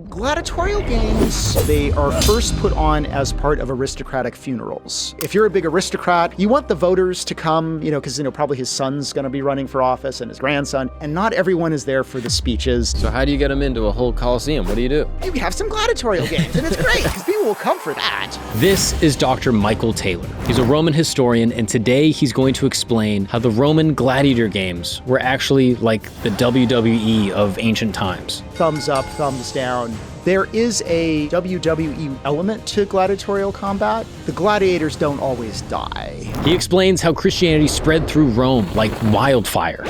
Gladiatorial games, they are first put on as part of aristocratic funerals. If you're a big aristocrat, you want the voters to come, because, probably his son's going to be running for office and his grandson, and not everyone is there for the speeches. So how do you get them into a whole Colosseum? What do you do? You have some gladiatorial games, and it's great, because people will come for that. This is Dr. Michael Taylor. He's a Roman historian, and today he's going to explain how the Roman gladiator games were actually like the WWE of ancient times. Thumbs up, thumbs down. There is a WWE element to gladiatorial combat. The gladiators don't always die. He explains how Christianity spread through Rome like wildfire.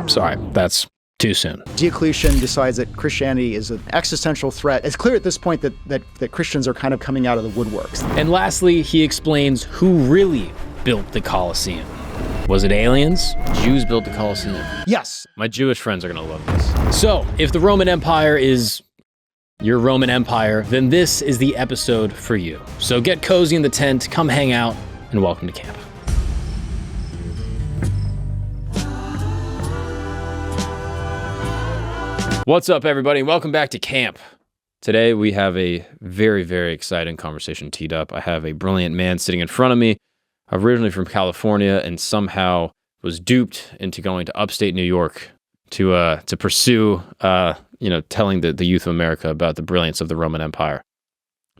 Sorry, that's too soon. Diocletian decides that Christianity is an existential threat. It's clear at this point that Christians are kind of coming out of the woodworks. And lastly, he explains who really built the Colosseum. Was it aliens? Jews built the Colosseum. Yes. My Jewish friends are gonna love this. So, if the Roman Empire is your Roman Empire, then this is the episode for you. So get cozy in the tent, come hang out, and welcome to camp. What's up, everybody? Welcome back to camp. Today, we have a very, very exciting conversation teed up. I have a brilliant man sitting in front of me, originally from California, and somehow was duped into going to upstate New York to pursue, telling the youth of America about the brilliance of the Roman Empire.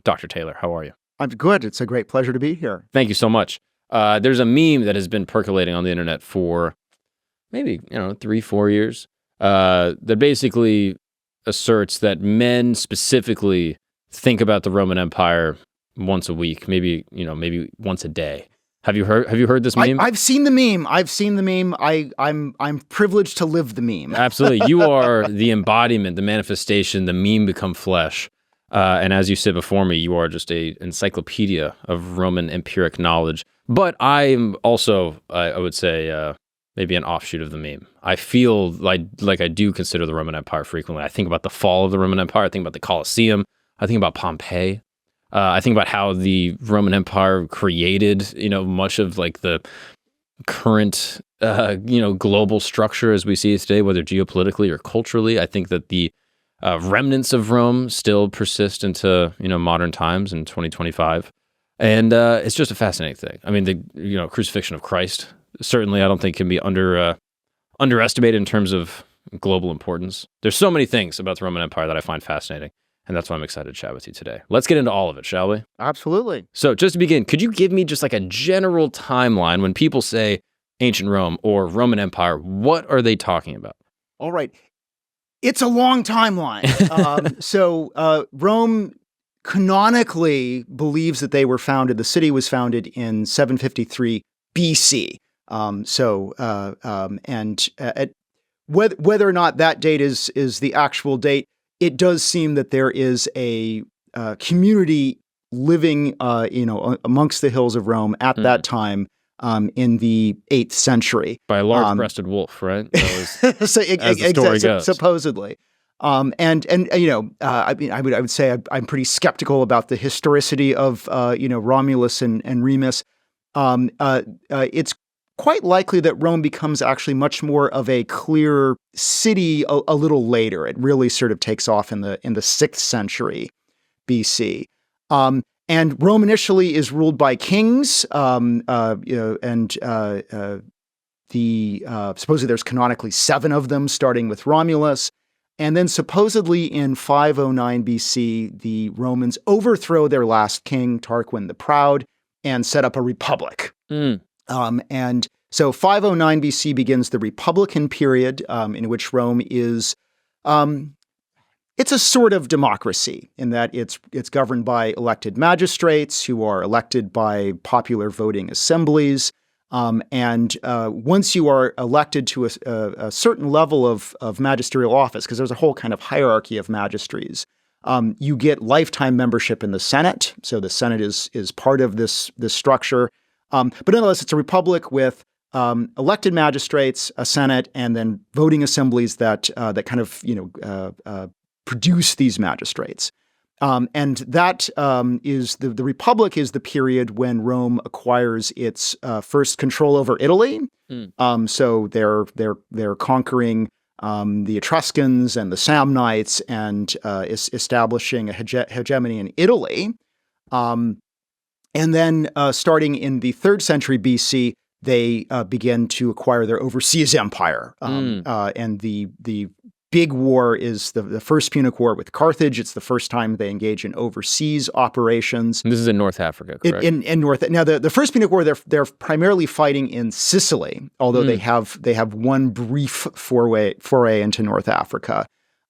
Dr. Taylor, how are you? I'm good. It's a great pleasure to be here. Thank you so much. There's a meme that has been percolating on the internet for maybe, 3-4 years that basically asserts that men specifically think about the Roman Empire once a week, maybe once a day. Have you heard this meme? I've seen the meme. I'm privileged to live the meme. Absolutely. You are the embodiment, the manifestation, the meme become flesh. And as you sit before me, you are just a encyclopedia of Roman empiric knowledge. But I'm also, I would say, maybe an offshoot of the meme. I feel like I do consider the Roman Empire frequently. I think about the fall of the Roman Empire. I think about the Colosseum. I think about Pompeii. I think about how the Roman Empire created, much of like the current, global structure as we see it today, whether geopolitically or culturally. I think that the remnants of Rome still persist into, modern times in 2025. And it's just a fascinating thing. I mean, the crucifixion of Christ, certainly I don't think can be underestimated in terms of global importance. There's so many things about the Roman Empire that I find fascinating. And that's why I'm excited to chat with you today. Let's get into all of it, shall we? Absolutely. So just to begin, could you give me just like a general timeline when people say ancient Rome or Roman Empire, what are they talking about? All right. It's a long timeline. Rome canonically believes that the city was founded in 753 BC. Whether or not that date is the actual date, it does seem that there is a community living, amongst the hills of Rome at that time in the 8th century. By a large-breasted wolf, right? That was, as the story goes. Supposedly. I would say I'm pretty skeptical about the historicity of, Romulus and Remus. It's quite likely that Rome becomes actually much more of a clear city a little later. It really sort of takes off in the 6th century BC. And Rome initially is ruled by kings, supposedly there's canonically 7 of them, starting with Romulus. And then supposedly in 509 BC, the Romans overthrow their last king, Tarquin the Proud, and set up a republic. And so 509 BC begins the Republican period, in which Rome is, it's a sort of democracy in that it's governed by elected magistrates who are elected by popular voting assemblies. Once you are elected to a certain level of magisterial office, because there's a whole kind of hierarchy of magistries, you get lifetime membership in the Senate. So the Senate is part of this structure. But nonetheless, it's a republic with elected magistrates, a Senate, and then voting assemblies that kind of produce these magistrates. And that is the Republic is the period when Rome acquires its first control over Italy. So they're conquering the Etruscans and the Samnites, and establishing a hegemony in Italy. And then starting in the 3rd century BC, they begin to acquire their overseas empire. And the big war is the First Punic War with Carthage. It's the first time they engage in overseas operations. And this is in North Africa, correct? In North. Now, the First Punic War, they're primarily fighting in Sicily, although they have one brief foray into North Africa.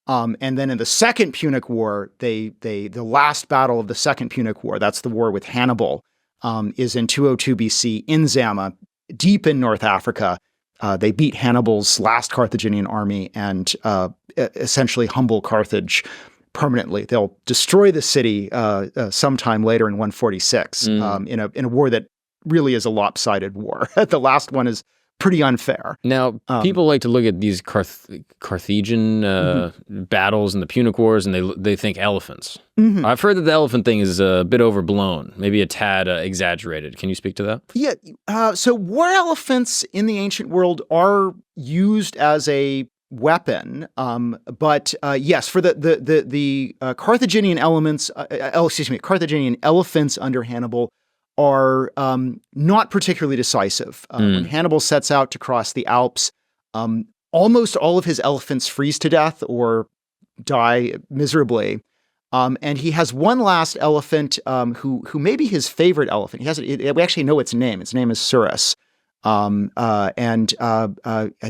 And then in the Second Punic War, the last battle of the Second Punic War, that's the war with Hannibal, is in 202 BC in Zama, deep in North Africa. They beat Hannibal's last Carthaginian army and essentially humble Carthage permanently. They'll destroy the city sometime later in 146 in a war that really is a lopsided war. The last one is pretty unfair. Now, people like to look at these Carthaginian battles and the Punic Wars, and they think elephants. I've heard that the elephant thing is a bit overblown, maybe a tad exaggerated. Can you speak to that? Yeah. So war elephants in the ancient world are used as a weapon, but yes, for the Carthaginian Carthaginian elephants under Hannibal are not particularly decisive. When Hannibal sets out to cross the Alps, almost all of his elephants freeze to death or die miserably. And he has one last elephant who may be his favorite elephant. We actually know its name. Its name is Surus, and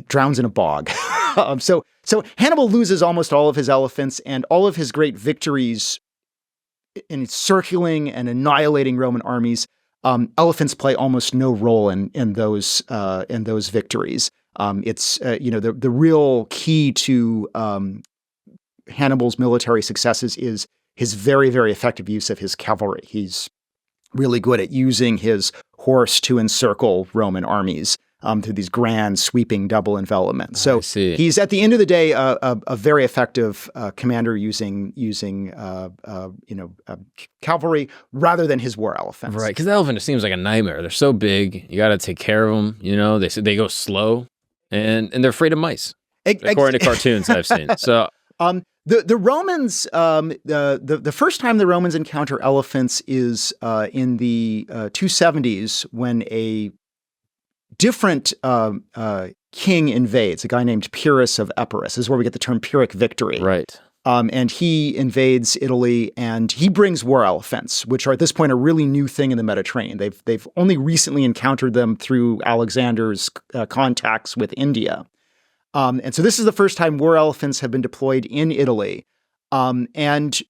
drowns in a bog. So Hannibal loses almost all of his elephants, and all of his great victories in circling and annihilating Roman armies. Elephants play almost no role in those victories. It's the real key to Hannibal's military successes is his very, very effective use of his cavalry. He's really good at using his horse to encircle Roman armies through these grand sweeping double envelopments. So he's at the end of the day a very effective commander using cavalry rather than his war elephants. Right, because the elephant just seems like a nightmare. They're so big, you got to take care of them. They go slow, and they're afraid of mice, according to cartoons I've seen. So. The Romans, the first time the Romans encounter elephants is in the 270s when a different king invades, a guy named Pyrrhus of Epirus. This is where we get the term Pyrrhic victory. Right. And he invades Italy, and he brings war elephants, which are at this point a really new thing in the Mediterranean. They've only recently encountered them through Alexander's contacts with India. And so this is the first time war elephants have been deployed in Italy. And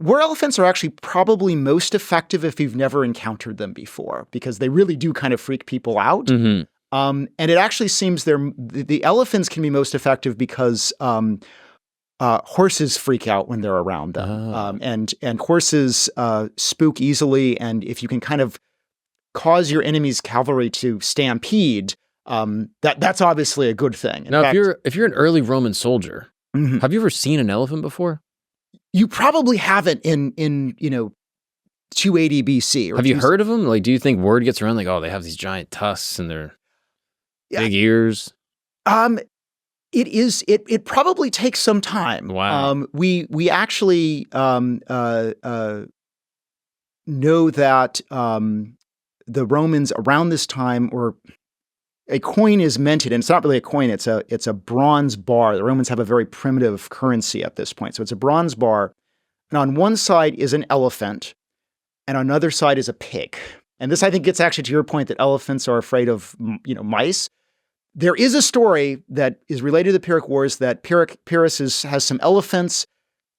war elephants are actually probably most effective if you've never encountered them before, because they really do kind of freak people out. And it actually seems the elephants can be most effective because horses freak out when they're around them. And horses spook easily. And if you can kind of cause your enemy's cavalry to stampede, that's obviously a good thing. Now, if you're an early Roman soldier, have you ever seen an elephant before? You probably haven't in 280 BC. Have you heard of them? Like, do you think word gets around like, oh, they have these giant tusks and their big ears? It probably takes some time. Wow. We actually know that the Romans around this time, or a coin is minted, and it's not really a coin, it's a bronze bar. The Romans have a very primitive currency at this point. So it's a bronze bar, and on one side is an elephant, and on another side is a pig. And this, I think, gets actually to your point that elephants are afraid of, mice. There is a story that is related to the Pyrrhic Wars that Pyrrhus has some elephants,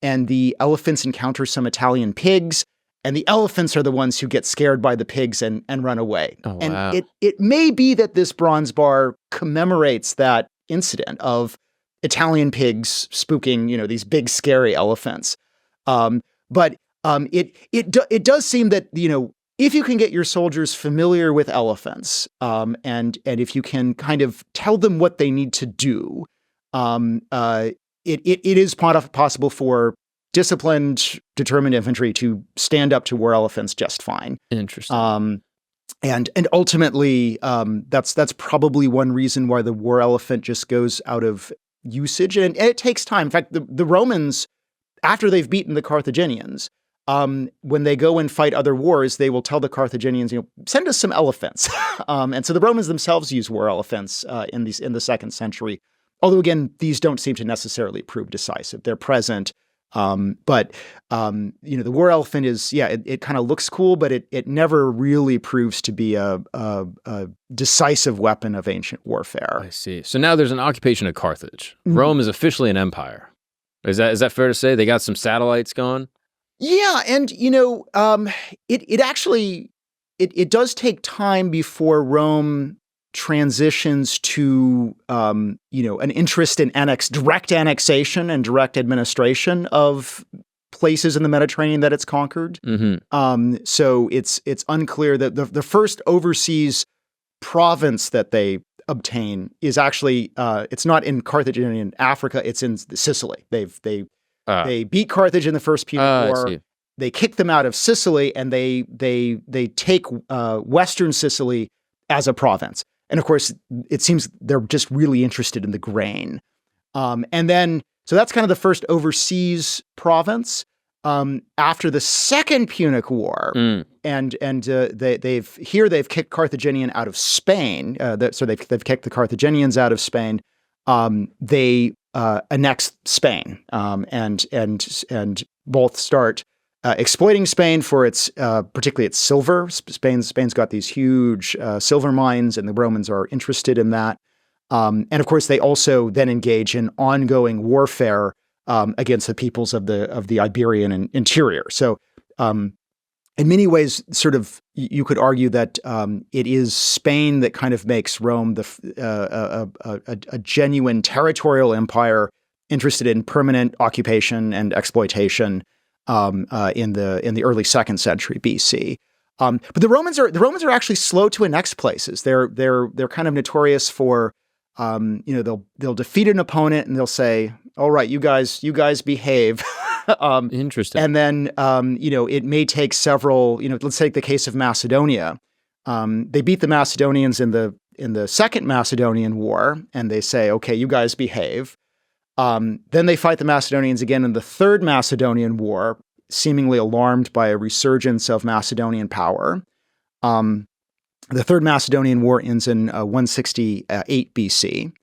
and the elephants encounter some Italian pigs, and the elephants are the ones who get scared by the pigs and run away. Oh, wow. And it may be that this bronze bar commemorates that incident of Italian pigs spooking, these big scary elephants. But it does seem that, if you can get your soldiers familiar with elephants, and if you can kind of tell them what they need to do, it is possible for disciplined, determined infantry to stand up to war elephants just fine. Interesting. And ultimately, that's probably one reason why the war elephant just goes out of usage, and it takes time. In fact, the Romans, after they've beaten the Carthaginians, when they go and fight other wars, they will tell the Carthaginians, send us some elephants. And so the Romans themselves use war elephants in the 2nd century. Although, again, these don't seem to necessarily prove decisive. They're present. But the war elephant is, it kind of looks cool, but it never really proves to be a decisive weapon of ancient warfare. I see. So now there's an occupation of Carthage. Rome is officially an empire. Is that fair to say? They got some satellites going? Yeah, and it actually does take time before Rome transitions to an interest in direct annexation and direct administration of places in the Mediterranean that it's conquered. Mm-hmm. So it's unclear that the first overseas province that they obtain is actually it's not in Carthaginian Africa, it's in Sicily. They beat Carthage in the First Punic War. They kick them out of Sicily, and they take Western Sicily as a province. And of course, it seems they're just really interested in the grain. And then, so that's kind of the first overseas province. After the Second Punic War, and they've kicked Carthaginian out of Spain. So they've kicked the Carthaginians out of Spain. They annex Spain, and both start exploiting Spain for its, particularly its silver. Spain's got these huge silver mines, and the Romans are interested in that. And of course, they also then engage in ongoing warfare against the peoples of the Iberian interior. So, in many ways, sort of, you could argue that it is Spain that kind of makes Rome a genuine territorial empire interested in permanent occupation and exploitation in the early 2nd century BC. But the Romans are actually slow to annex places. They're kind of notorious for they'll defeat an opponent and they'll say, all right, you guys behave. Interesting. And then, it may take several, let's take the case of Macedonia. They beat the Macedonians in the Second Macedonian War, and they say, okay, you guys behave. Then they fight the Macedonians again in the Third Macedonian War, seemingly alarmed by a resurgence of Macedonian power. The Third Macedonian War ends in 168 BC.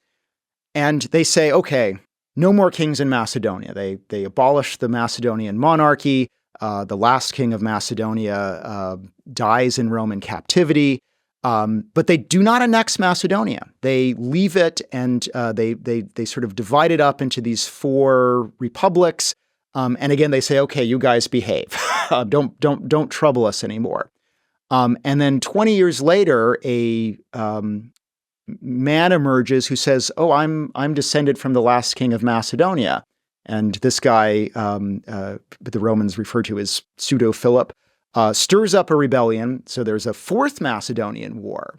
And they say, okay, no more kings in Macedonia. They abolish the Macedonian monarchy. The last king of Macedonia dies in Roman captivity. But they do not annex Macedonia. They leave it, and they sort of divide it up into these 4 republics. And again, they say, okay, you guys behave. Don't trouble us anymore. And then 20 years later, a man emerges who says, "Oh, I'm descended from the last king of Macedonia," and this guy, the Romans refer to as Pseudo Philip, stirs up a rebellion. So there's a Fourth Macedonian War,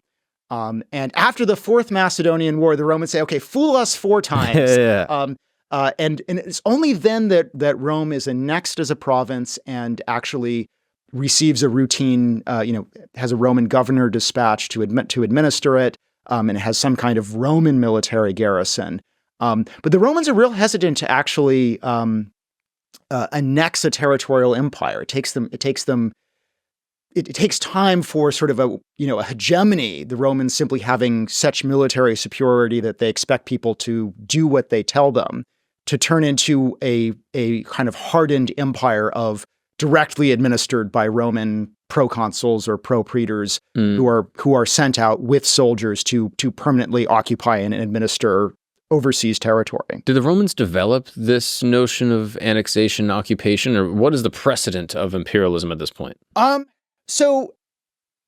and after the Fourth Macedonian War, the Romans say, "Okay, fool us 4 times." And it's only then that Rome is annexed as a province and actually receives a routine, has a Roman governor dispatched to administer it. And it has some kind of Roman military garrison. But the Romans are real hesitant to actually annex a territorial empire. It takes time for sort of a hegemony, the Romans simply having such military superiority that they expect people to do what they tell them, to turn into a kind of hardened empire of directly administered by Roman proconsuls or propraetors who are sent out with soldiers to permanently occupy and administer overseas territory. Did the Romans develop this notion of annexation, occupation, or what is the precedent of imperialism at this point? So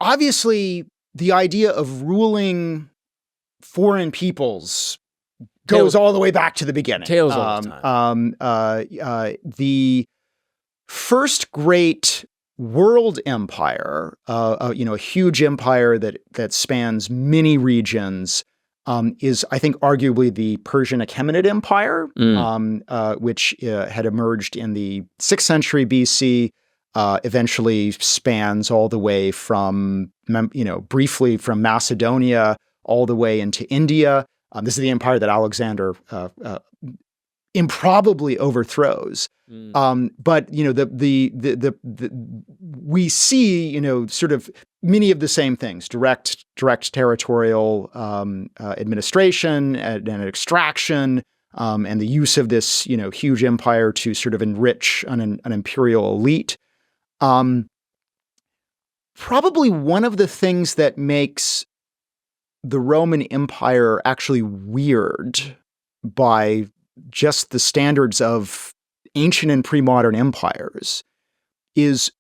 obviously the idea of ruling foreign peoples goes all the way back to the beginning. Tales all the time. The first great world empire, a huge empire that spans many regions, is, I think, arguably the Persian Achaemenid Empire, which had emerged in the 6th century BC, eventually spans all the way from, briefly from Macedonia all the way into India, This is the empire that Alexander improbably overthrows. But we see sort of many of the same things: direct territorial administration and extraction, and the use of this huge empire to sort of enrich an imperial elite. Probably one of the things that makes the Roman Empire actually weird by just the standards of ancient and pre-modern empires is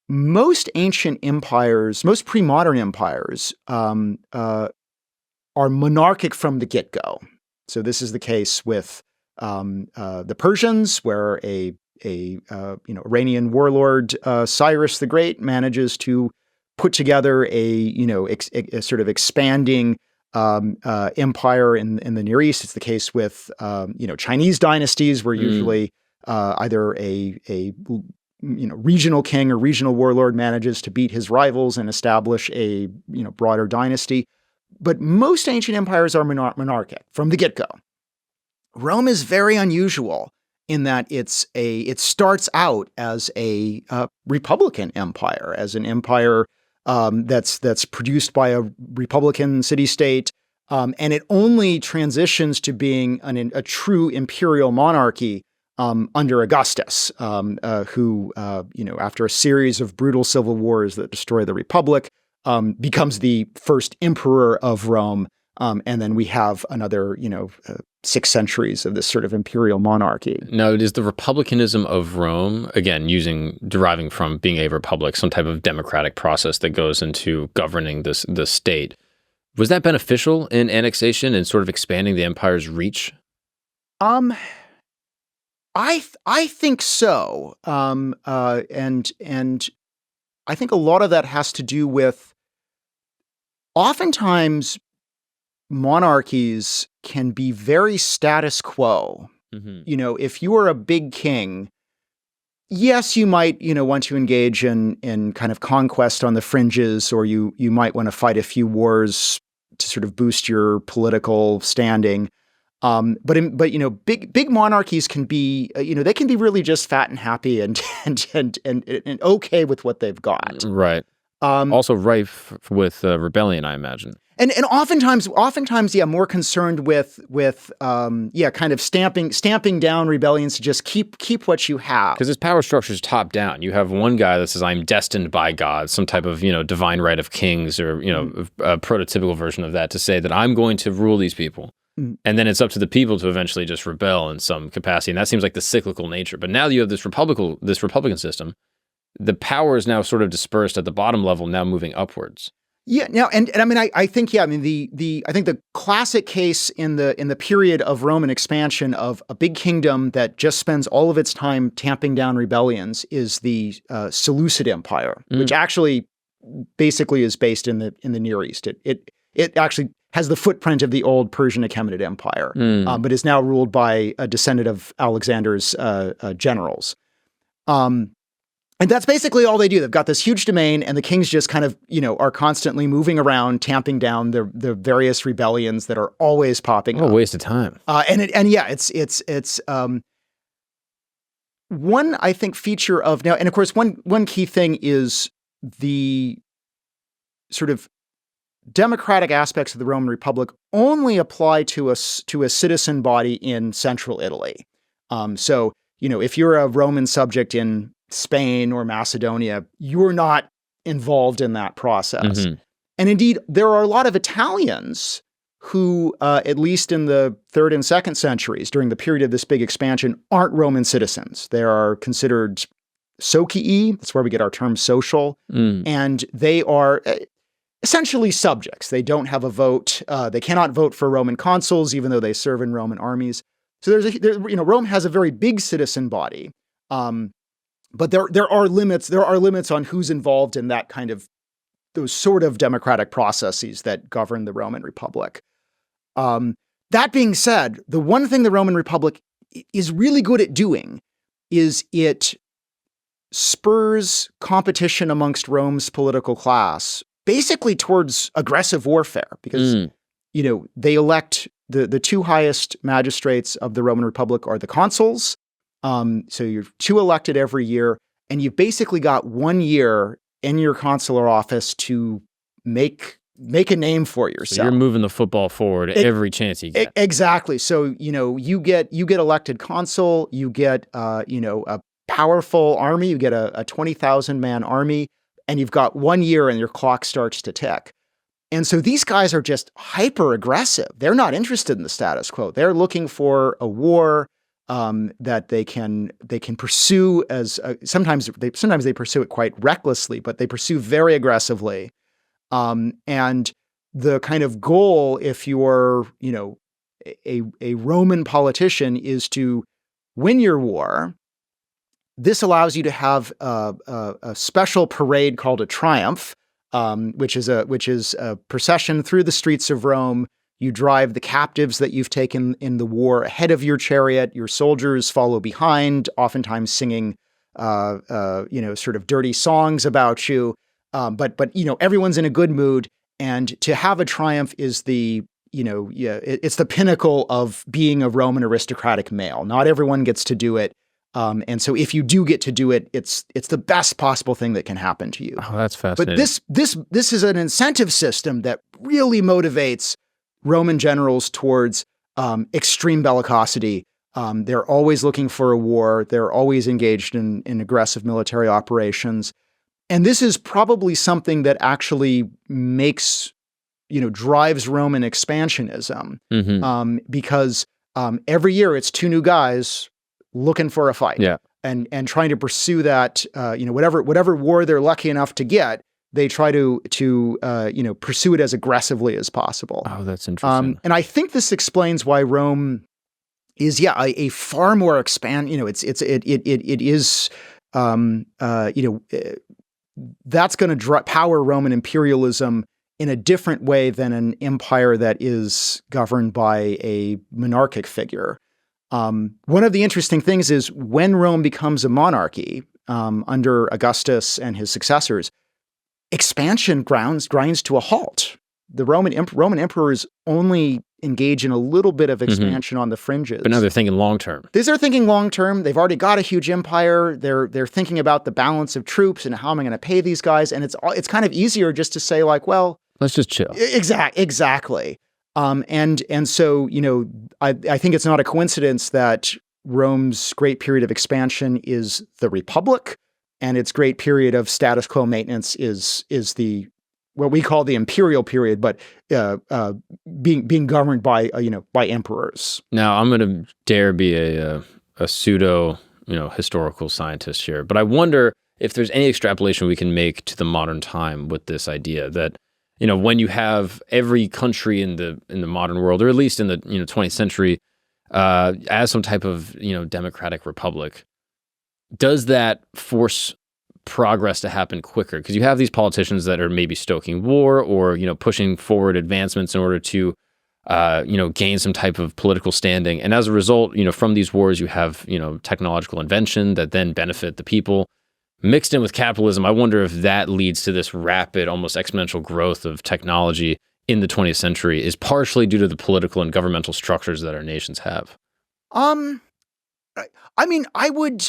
most ancient empires, most pre-modern empires are monarchic from the get-go. So this is the case with the Persians, where a Iranian warlord Cyrus the Great manages to put together a sort of expanding empire in the Near East. It's the case with Chinese dynasties, where usually either a regional king or regional warlord manages to beat his rivals and establish a broader dynasty. But most ancient empires are monarchic from the get-go. Rome is very unusual in that it starts out as a republican empire, as an empire that's produced by a republican city-state, and it only transitions to being a true imperial monarchy under Augustus, who after a series of brutal civil wars that destroy the republic, becomes the first emperor of Rome, and then we have another 6 centuries of this sort of imperial monarchy. Now, it is the republicanism of Rome, again, deriving from being a republic, some type of democratic process that goes into governing the state. Was that beneficial in annexation and sort of expanding the empire's reach? I think so, and I think a lot of that has to do with oftentimes monarchies can be very status quo. Mm-hmm. If you are a big king, yes, you might, want to engage in kind of conquest on the fringes, or you might want to fight a few wars to sort of boost your political standing. But big monarchies can be, they can be really just fat and happy and okay with what they've got. Right. Also rife with rebellion, I imagine. And oftentimes, more concerned with kind of stamping down rebellions to just keep what you have. Because this power structure is top down. You have one guy that says, "I'm destined by God," some type of divine right of kings, or a prototypical version of that, to say that I'm going to rule these people. And then it's up to the people to eventually just rebel in some capacity. And that seems like the cyclical nature. But now that you have this Republican system, the power is now sort of dispersed at the bottom level, now moving upwards. Yeah. Now, and I mean, I think the classic case in the period of Roman expansion of a big kingdom that just spends all of its time tamping down rebellions is the Seleucid Empire, which actually basically is based in the Near East. It actually has the footprint of the old Persian Achaemenid Empire, but is now ruled by a descendant of Alexander's generals. And that's basically all they do. They've got this huge domain, and the kings just kind of, are constantly moving around, tamping down the various rebellions that are always popping up. A waste of time. It's one, I think, feature of now, and of course, one key thing is the sort of democratic aspects of the Roman Republic only apply to a citizen body in central Italy. So, if you're a Roman subject in Spain or Macedonia, you're not involved in that process. Mm-hmm. And indeed, there are a lot of Italians who, at least in the 3rd and 2nd centuries, during the period of this big expansion, aren't Roman citizens. They are considered socii, that's where we get our term social, and they are essentially subjects. They don't have a vote. They cannot vote for Roman consuls, even though they serve in Roman armies. So Rome has a very big citizen body. But there are limits. There are limits on who's involved in that kind of those sort of democratic processes that govern the Roman Republic. That being said, the one thing the Roman Republic is really good at doing is it spurs competition amongst Rome's political class, basically towards aggressive warfare, because they elect the two highest magistrates of the Roman Republic are the consuls. So you're 2 elected every year, and you've basically got 1 year in your consular office to make a name for yourself. So you're moving the football forward every chance you get. Exactly. So, you get elected consul, you get, a powerful army, you get a 20,000 man army, and you've got 1 year and your clock starts to tick. And so these guys are just hyper aggressive. They're not interested in the status quo. They're looking for a war that they can pursue as sometimes they pursue it quite recklessly, but they pursue very aggressively. And the kind of goal, if you're a Roman politician, is to win your war. This allows you to have a special parade called a triumph, which is a procession through the streets of Rome. You drive the captives that you've taken in the war ahead of your chariot. Your soldiers follow behind, oftentimes singing, sort of dirty songs about you. But everyone's in a good mood, and to have a triumph is it's the pinnacle of being a Roman aristocratic male. Not everyone gets to do it. And so if you do get to do it, it's the best possible thing that can happen to you. Oh, that's fascinating. But this is an incentive system that really motivates Roman generals towards extreme bellicosity. They're always looking for a war. They're always engaged in aggressive military operations. And this is probably something that actually drives Roman expansionism, because every year it's 2 new guys looking for a fight, and trying to pursue that, whatever war they're lucky enough to get, they try to pursue it as aggressively as possible. Oh, that's interesting. And I think this explains why Rome is, a far more that's going to power Roman imperialism in a different way than an empire that is governed by a monarchic figure. One of the interesting things is when Rome becomes a monarchy under Augustus and his successors, expansion grinds to a halt. The Roman emperors only engage in a little bit of expansion on the fringes. But now they're thinking long term. They're thinking long term. They've already got a huge empire. They're thinking about the balance of troops and how am I going to pay these guys. And it's kind of easier just to say like, well, let's just chill. Exactly. And so, I think it's not a coincidence that Rome's great period of expansion is the Republic, and its great period of status quo maintenance is the what we call the imperial period, but being governed by emperors. Now, I'm going to dare be a pseudo historical scientist here, but I wonder if there's any extrapolation we can make to the modern time with this idea that when you have every country in the modern world, or at least in the 20th century, as some type of democratic republic, does that force progress to happen quicker? Because you have these politicians that are maybe stoking war or pushing forward advancements in order to gain some type of political standing, and as a result, from these wars you have technological invention that then benefit the people. Mixed in with capitalism, I wonder if that leads to this rapid, almost exponential growth of technology in the 20th century is partially due to the political and governmental structures that our nations have. I mean, I would.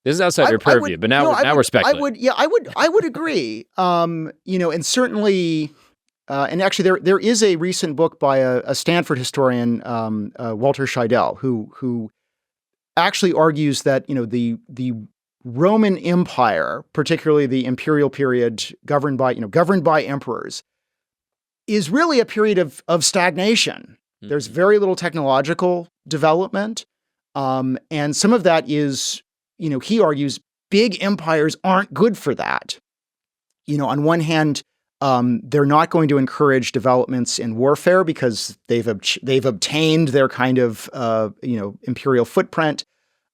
This is outside your purview, but now we're speculating. I would agree. And certainly, and actually, there is a recent book by a Stanford historian, Walter Scheidel, who actually argues that the Roman Empire, particularly the imperial period governed by emperors, is really a period of stagnation. Mm-hmm. There's very little technological development, and some of that is. He argues big empires aren't good for that. On one hand, they're not going to encourage developments in warfare because they've obtained their kind of imperial footprint,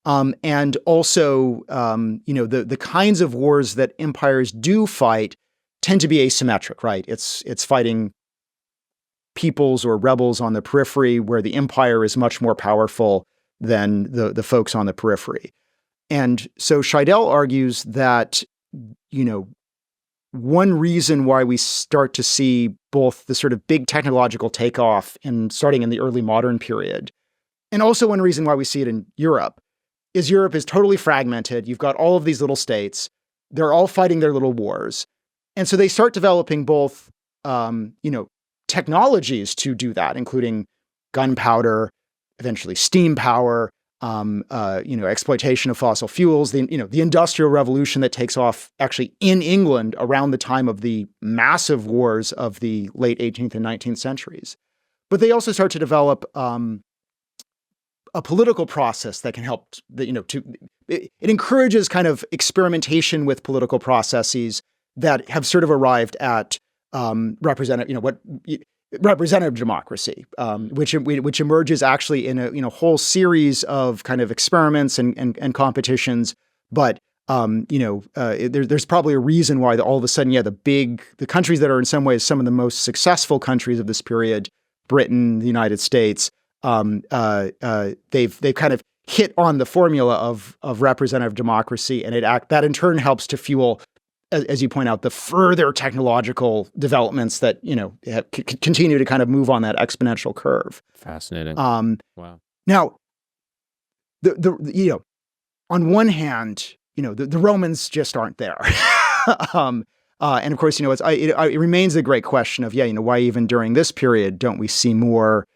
and also the kinds of wars that empires do fight tend to be asymmetric, right? It's fighting peoples or rebels on the periphery where the empire is much more powerful than the folks on the periphery. And so Scheidel argues that, one reason why we start to see both the sort of big technological takeoff starting in the early modern period, and also one reason why we see it in Europe is totally fragmented. You've got all of these little states. They're all fighting their little wars. And so they start developing both, technologies to do that, including gunpowder, eventually steam power, exploitation of fossil fuels, the Industrial Revolution that takes off actually in England around the time of the massive wars of the late 18th and 19th centuries. But they also start to develop a political process that can help, it encourages kind of experimentation with political processes that have sort of arrived at representative democracy, which emerges actually in a whole series of kind of experiments and competitions. But there's probably a reason why all of a sudden, the countries that are in some ways some of the most successful countries of this period, Britain, the United States, they've kind of hit on the formula of representative democracy, and that in turn helps to fuel, as you point out, the further technological developments that continue to kind of move on that exponential curve. Fascinating. Wow. Now, on one hand, the Romans just aren't there, and of course, it remains a great question of why even during this period don't we see more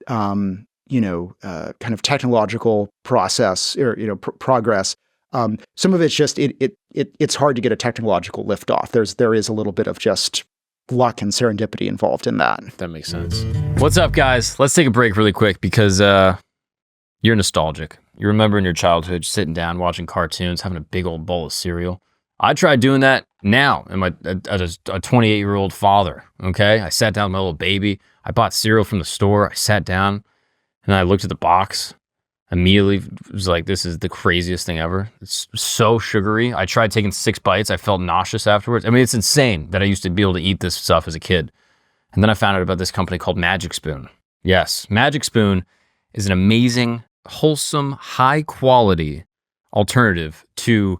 kind of technological process or progress. Some of it's just it's hard to get a technological liftoff. There is a little bit of just luck and serendipity involved in that. That makes sense. What's up, guys? Let's take a break really quick because you're nostalgic. You remember in your childhood sitting down watching cartoons, having a big old bowl of cereal. I tried doing that now as a 28-year-old father. Okay, I sat down with my little baby. I bought cereal from the store. I sat down and I looked at the box. Immediately was like, this is the craziest thing ever. It's so sugary. I tried taking 6 bites. I felt nauseous afterwards. I mean, it's insane that I used to be able to eat this stuff as a kid. And then I found out about this company called Magic Spoon. Yes, Magic Spoon is an amazing, wholesome, high-quality alternative to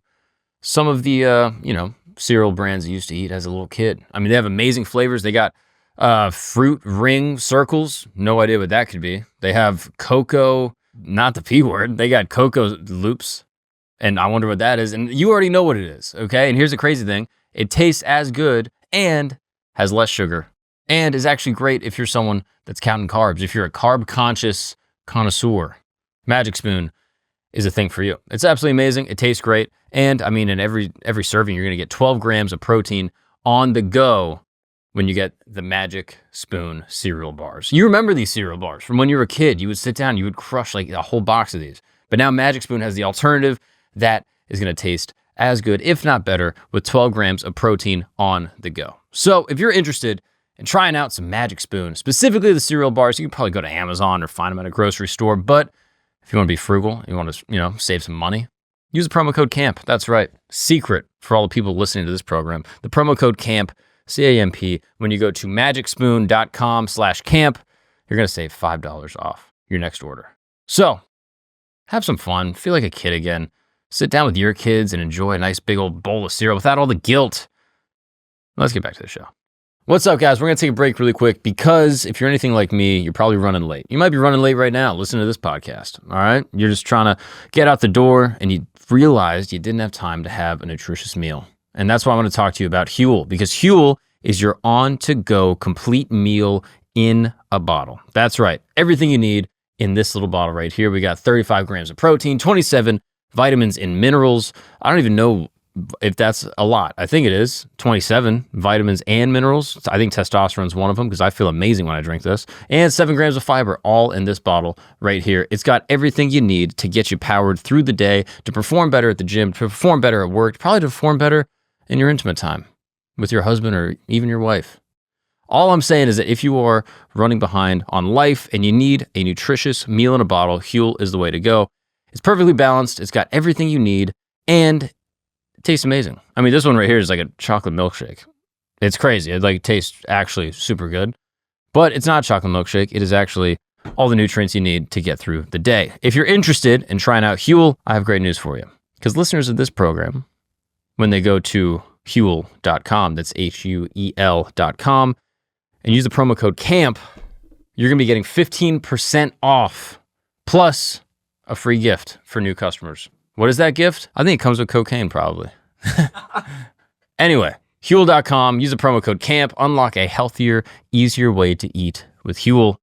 some of the, cereal brands I used to eat as a little kid. I mean, they have amazing flavors. They got fruit ring circles. No idea what that could be. They have cocoa, not the P word. They got cocoa loops, and I wonder what that is. And you already know what it is, okay? And here's the crazy thing. It tastes as good and has less sugar and is actually great if you're someone that's counting carbs. If you're a carb-conscious connoisseur, Magic Spoon is a thing for you. It's absolutely amazing. It tastes great. And, I mean, in every serving, you're going to get 12 grams of protein on the go when you get the Magic Spoon cereal bars. You remember these cereal bars from when you were a kid. You would sit down, you would crush like a whole box of these. But now Magic Spoon has the alternative that is going to taste as good, if not better, with 12 grams of protein on the go. So if you're interested in trying out some Magic Spoon, specifically the cereal bars, you can probably go to Amazon or find them at a grocery store. But if you want to be frugal, you want to, save some money, use the promo code CAMP. That's right. Secret for all the people listening to this program. The promo code CAMP, CAMP, when you go to magicspoon.com/camp, you're going to save $5 off your next order. So have some fun. Feel like a kid again. Sit down with your kids and enjoy a nice big old bowl of cereal without all the guilt. Let's get back to the show. What's up, guys? We're going to take a break really quick because if you're anything like me, you're probably running late. You might be running late right now listening to this podcast, all right? You're just trying to get out the door and you realized you didn't have time to have a nutritious meal. And that's why I want to talk to you about Huel, because Huel is your on-to-go complete meal in a bottle. That's right. Everything you need in this little bottle right here. We got 35 grams of protein, 27 vitamins and minerals. I don't even know if that's a lot. I think it is 27 vitamins and minerals. I think testosterone is one of them because I feel amazing when I drink this. And 7 grams of fiber, all in this bottle right here. It's got everything you need to get you powered through the day, to perform better at the gym, to perform better at work, probably to perform better in your intimate time with your husband or even your wife. All I'm saying is that if you are running behind on life and you need a nutritious meal in a bottle, Huel is the way to go. It's perfectly balanced. It's got everything you need, and it tastes amazing. I mean, this one right here is like a chocolate milkshake. It's crazy. It tastes actually super good, but it's not a chocolate milkshake. It is actually all the nutrients you need to get through the day. If you're interested in trying out Huel, I have great news for you. Because listeners of this program, when they go to Huel.com. That's HUEL.com. And use the promo code CAMP. You're going to be getting 15% off plus a free gift for new customers. What is that gift? I think it comes with cocaine, probably. Anyway, Huel.com. Use the promo code CAMP. Unlock a healthier, easier way to eat with Huel.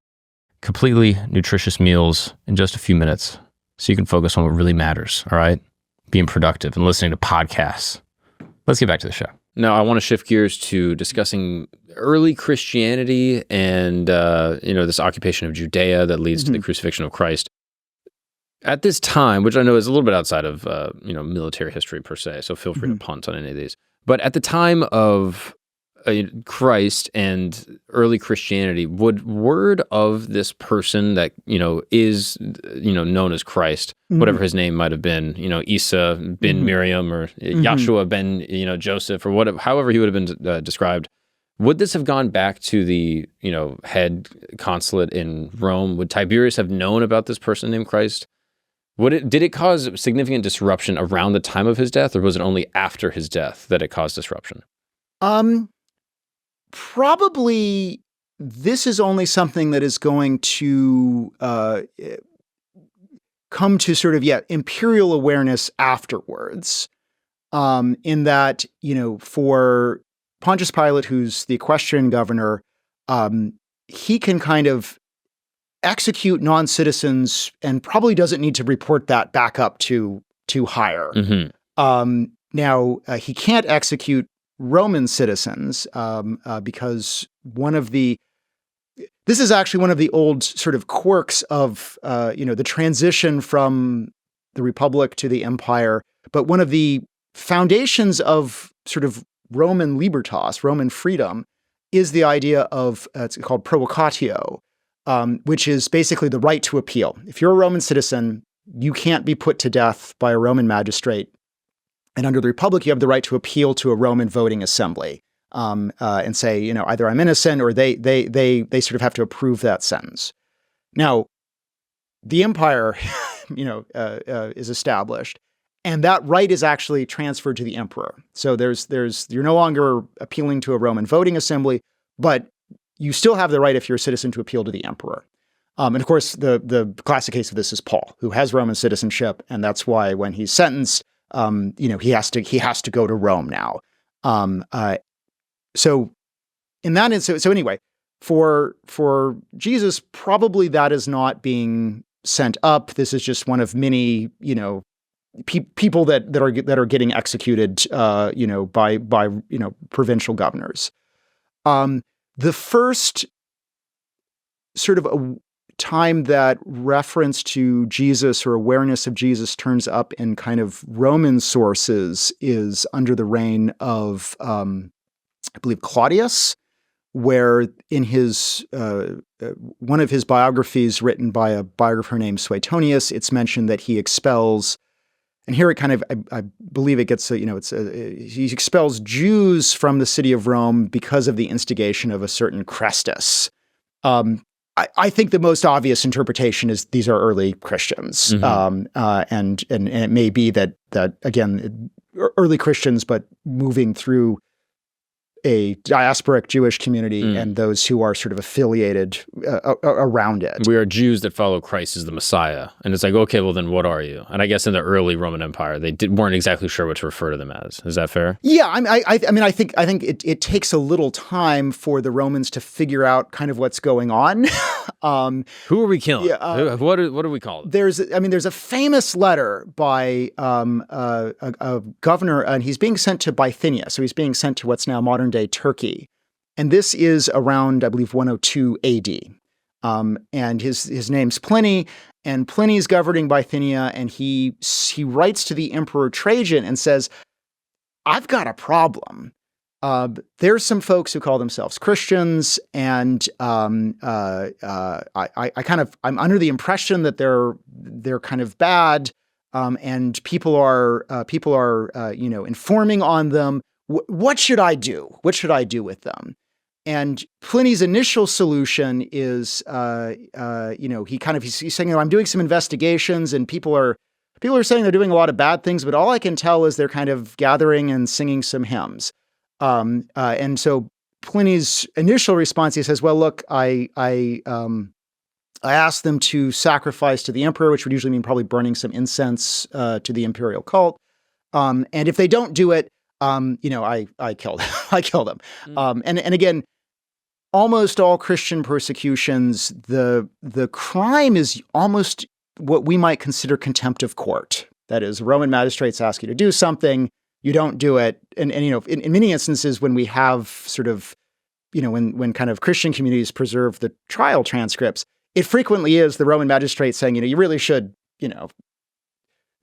Completely nutritious meals in just a few minutes so you can focus on what really matters, all right? Being productive and listening to podcasts. Let's get back to the show. Now, I want to shift gears to discussing early Christianity and, this occupation of Judea that leads to the crucifixion of Christ. At this time, which I know is a little bit outside of, military history per se, so feel free to punt on any of these. But at the time of Christ and early Christianity, would word of this person that, is, known as Christ, whatever his name might have been, Isa ben Miriam or Yahshua ben, Joseph or whatever, however he would have been described, would this have gone back to the, head consulate in Rome? Would Tiberius have known about this person named Christ? Did it cause significant disruption around the time of his death, or was it only after his death that it caused disruption? Probably this is only something that is going to come to sort of, imperial awareness afterwards. In that, for Pontius Pilate, who's the equestrian governor, he can kind of execute non-citizens and probably doesn't need to report that back up to higher. Now, he can't execute Roman citizens because this is actually one of the old sort of quirks of, the transition from the Republic to the Empire. But one of the foundations of sort of Roman libertas, Roman freedom, is the idea of, it's called provocatio, which is basically the right to appeal. If you're a Roman citizen, you can't be put to death by a Roman magistrate. And under the Republic, you have the right to appeal to a Roman voting assembly and say, either I'm innocent or they sort of have to approve that sentence. Now, the empire, is established, and that right is actually transferred to the emperor. So you're no longer appealing to a Roman voting assembly, but you still have the right, if you're a citizen, to appeal to the emperor. And of course, the classic case of this is Paul, who has Roman citizenship, and that's why when he's sentenced, he has to go to Rome now. So in that instance, so anyway, for Jesus, probably that is not being sent up. This is just one of many, people that are getting executed, by provincial governors. The first sort of a time that reference to Jesus or awareness of Jesus turns up in kind of Roman sources is under the reign of, I believe, Claudius, where in his one of his biographies written by a biographer named Suetonius, it's mentioned that he expels, and here it kind of, I believe it gets, he expels Jews from the city of Rome because of the instigation of a certain Chrestus. I think the most obvious interpretation is these are early Christians, and it may be that again, early Christians, but moving through a diasporic Jewish community and those who are sort of affiliated around it. We are Jews that follow Christ as the Messiah. And it's like, okay, well then what are you? And I guess in the early Roman Empire, they weren't exactly sure what to refer to them as. Is that fair? Yeah, I think it takes a little time for the Romans to figure out kind of what's going on. Who are we killing? Yeah, what do we call it? There's a famous letter by a governor, and he's being sent to Bithynia. So he's being sent to what's now modern-day Turkey. And this is around, I believe, 102 AD. And his name's Pliny, and Pliny's governing Bithynia, and he writes to the Emperor Trajan and says, I've got a problem. There's some folks who call themselves Christians, and I'm under the impression that they're kind of bad, and people are informing on them. What should I do? What should I do with them? And Pliny's initial solution is, he's saying, I'm doing some investigations, and people are people are saying they're doing a lot of bad things, but all I can tell is they're kind of gathering and singing some hymns. And so Pliny's initial response, he says, well, look, I asked them to sacrifice to the emperor, which would usually mean probably burning some incense to the imperial cult. And if they don't do it, I kill them. I kill them. And again, almost all Christian persecutions, the crime is almost what we might consider contempt of court. That is, Roman magistrates ask you to do something, you don't do it. And in many instances, when we have sort of, when kind of Christian communities preserve the trial transcripts, it frequently is the Roman magistrate saying, you really should, can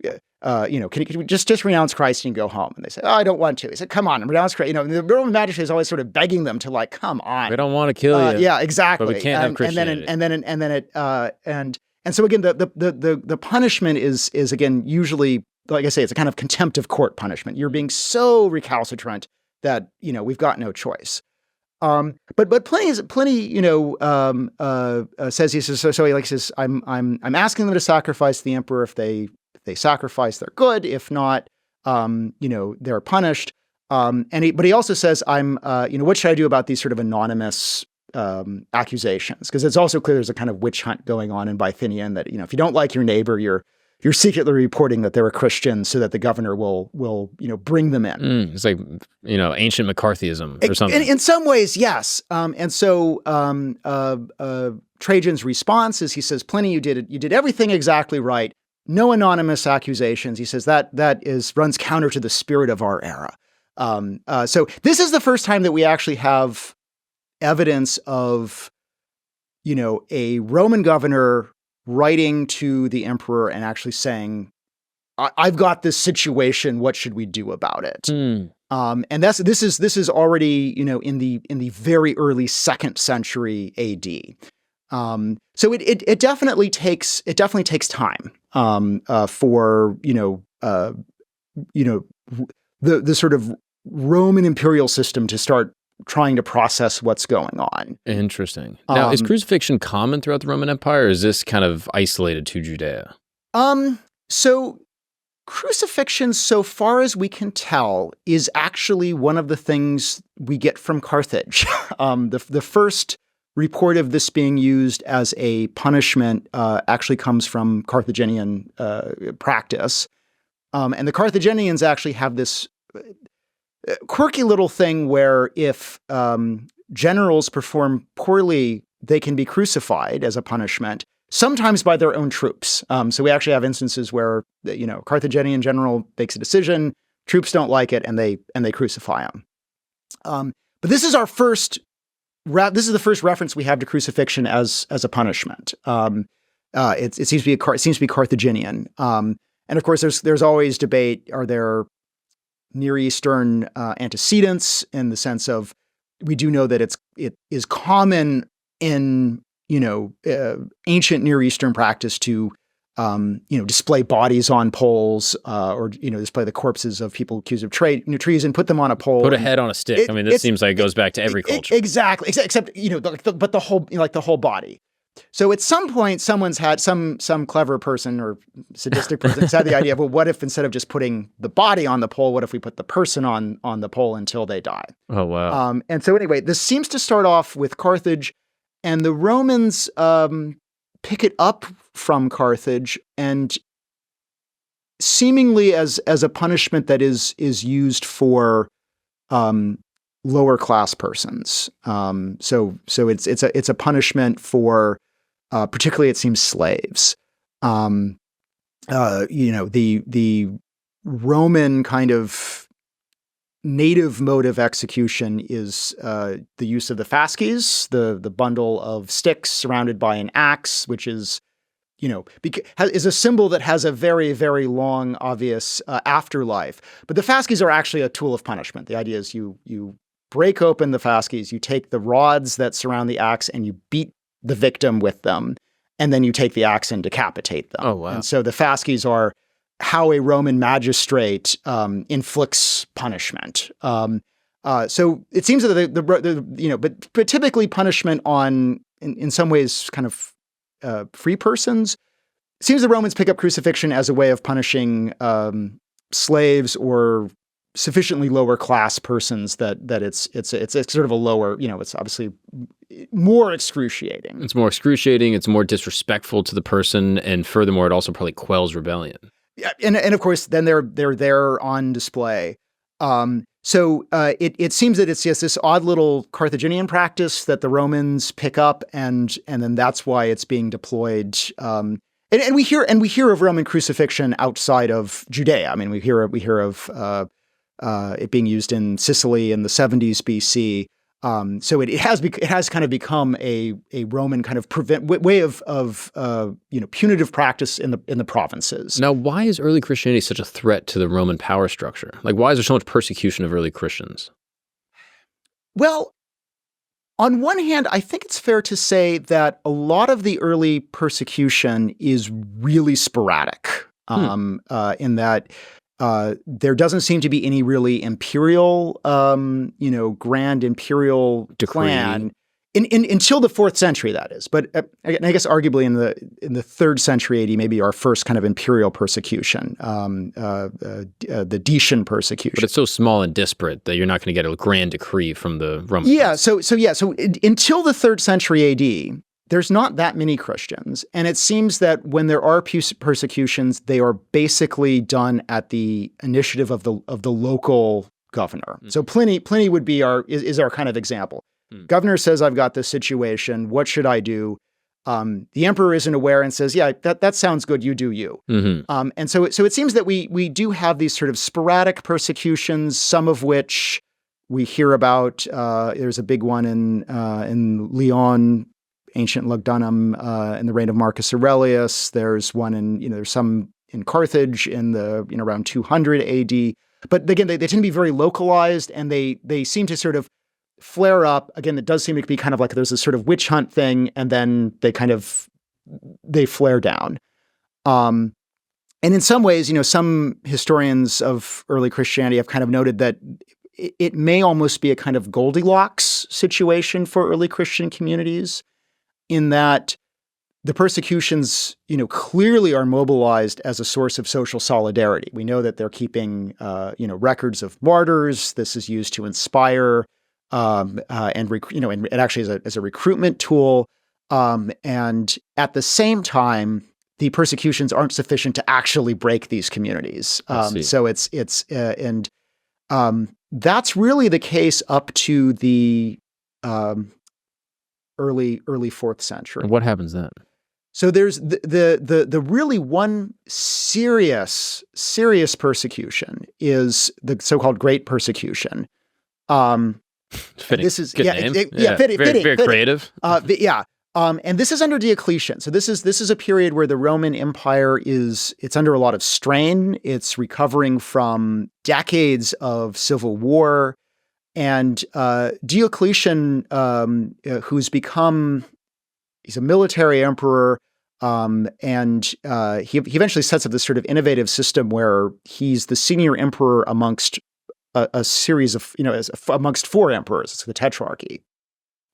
you just renounce Christ and go home? And they say, oh, I don't want to. He said, come on, renounce Christ. The Roman magistrate is always sort of begging them to come on. We don't want to kill you. Yeah, exactly. But we can't have Christianity. And so again, the punishment is again, usually, like I say, it's a kind of contempt of court punishment. You're being so recalcitrant that, we've got no choice. But Pliny, says, he says, I'm asking them to sacrifice the emperor. If they sacrifice, they're good. If not, they're punished. But he also says, what should I do about these sort of anonymous accusations? Because it's also clear there's a kind of witch hunt going on in Bithynia, and that, if you don't like your neighbor, you're secretly reporting that they're a Christian so that the governor will bring them in. It's like, ancient McCarthyism or something. In some ways, yes. And so Trajan's response is, he says, Pliny, you did everything exactly right. No anonymous accusations. He says that runs counter to the spirit of our era. So this is the first time that we actually have evidence of, a Roman governor writing to the emperor and actually saying, I've got this situation. What should we do about it? And this is already, in the very early 2nd century AD. So it definitely takes time for the sort of Roman imperial system to start trying to process what's going on. Interesting. Now, is crucifixion common throughout the Roman Empire, or is this kind of isolated to Judea? So crucifixion, so far as we can tell, is actually one of the things we get from Carthage. The first report of this being used as a punishment actually comes from Carthaginian practice. And the Carthaginians actually have this quirky little thing where if generals perform poorly, they can be crucified as a punishment, sometimes by their own troops. So we actually have instances where, Carthaginian general makes a decision, troops don't like it, and they crucify him. But this is the first reference we have to crucifixion as a punishment. It seems to be Carthaginian. And of course, there's always debate: are there Near Eastern antecedents, in the sense of, we do know that it is common in ancient Near Eastern practice to display bodies on poles, or display the corpses of people accused of treason, put them on a pole, put a head on a stick. This seems like it goes back to every culture. Exactly, except but the whole the whole body. So at some point, someone's had some clever person or sadistic person has had the idea of, well, what if instead of just putting the body on the pole, what if we put the person on the pole until they die? Oh, wow. And so anyway, this seems to start off with Carthage, and the Romans pick it up from Carthage, and seemingly as a punishment that is used for lower class persons. So it's a punishment for particularly, it seems, slaves. The Roman kind of native mode of execution is the use of the fasces, the bundle of sticks surrounded by an axe, which is is a symbol that has a very, very long, obvious afterlife. But the fasces are actually a tool of punishment. The idea is you break open the fasces, you take the rods that surround the axe, and you beat the victim with them, and then you take the axe and decapitate them. Oh, wow. And so the fasces are how a Roman magistrate inflicts punishment. So it seems that but typically punishment on, in some ways, kind of free persons seems the Romans pick up crucifixion as a way of punishing slaves or sufficiently lower class persons that it's sort of a lower, it's obviously more excruciating. It's more excruciating. It's more disrespectful to the person, and furthermore, it also probably quells rebellion. Yeah, and of course, then they're there on display. So it seems that it's just this odd little Carthaginian practice that the Romans pick up, and then that's why it's being deployed. And we hear of Roman crucifixion outside of Judea. I mean, we hear of it being used in Sicily in the 70s BC. So it has kind of become a Roman kind of way of punitive practice in the provinces. Now, why is early Christianity such a threat to the Roman power structure? Like, why is there so much persecution of early Christians? Well, on one hand, I think it's fair to say that a lot of the early persecution is really sporadic, in that there doesn't seem to be any really imperial, grand imperial decree plan until the 4th century. That is, but I guess arguably in the 3rd century AD, maybe our first kind of imperial persecution, the Decian persecution. But it's so small and disparate that you're not going to get a grand decree from the Romans. Yeah. So until the 3rd century AD. There's not that many Christians, and it seems that when there are persecutions, they are basically done at the initiative of the local governor. So Pliny would be our kind of example. Governor says, "I've got this situation. What should I do?" The emperor isn't aware and says, "Yeah, that sounds good. You do you." Mm-hmm. And so it seems that we do have these sort of sporadic persecutions, some of which we hear about. There's a big one in Lyon. Ancient Lugdunum in the reign of Marcus Aurelius. There's one there's some in Carthage in the around 200 AD. But again, they tend to be very localized, and they seem to sort of flare up. Again, it does seem to be kind of like there's this sort of witch hunt thing, and then they flare down. And in some ways, some historians of early Christianity have kind of noted that it may almost be a kind of Goldilocks situation for early Christian communities, in that the persecutions, clearly are mobilized as a source of social solidarity. We know that they're keeping, records of martyrs. This is used to inspire, and actually as a recruitment tool. And at the same time, the persecutions aren't sufficient to actually break these communities. So that's really the case up to the early 4th century. And what happens then? So there's the really one serious persecution is the so-called Great Persecution. Fitting. This is good name. Fitting, very creative. And this is under Diocletian. So this is a period where the Roman Empire it's under a lot of strain. It's recovering from decades of civil war. And Diocletian, he's a military emperor, and he eventually sets up this sort of innovative system where he's the senior emperor amongst a series of, amongst 4 emperors. It's the Tetrarchy.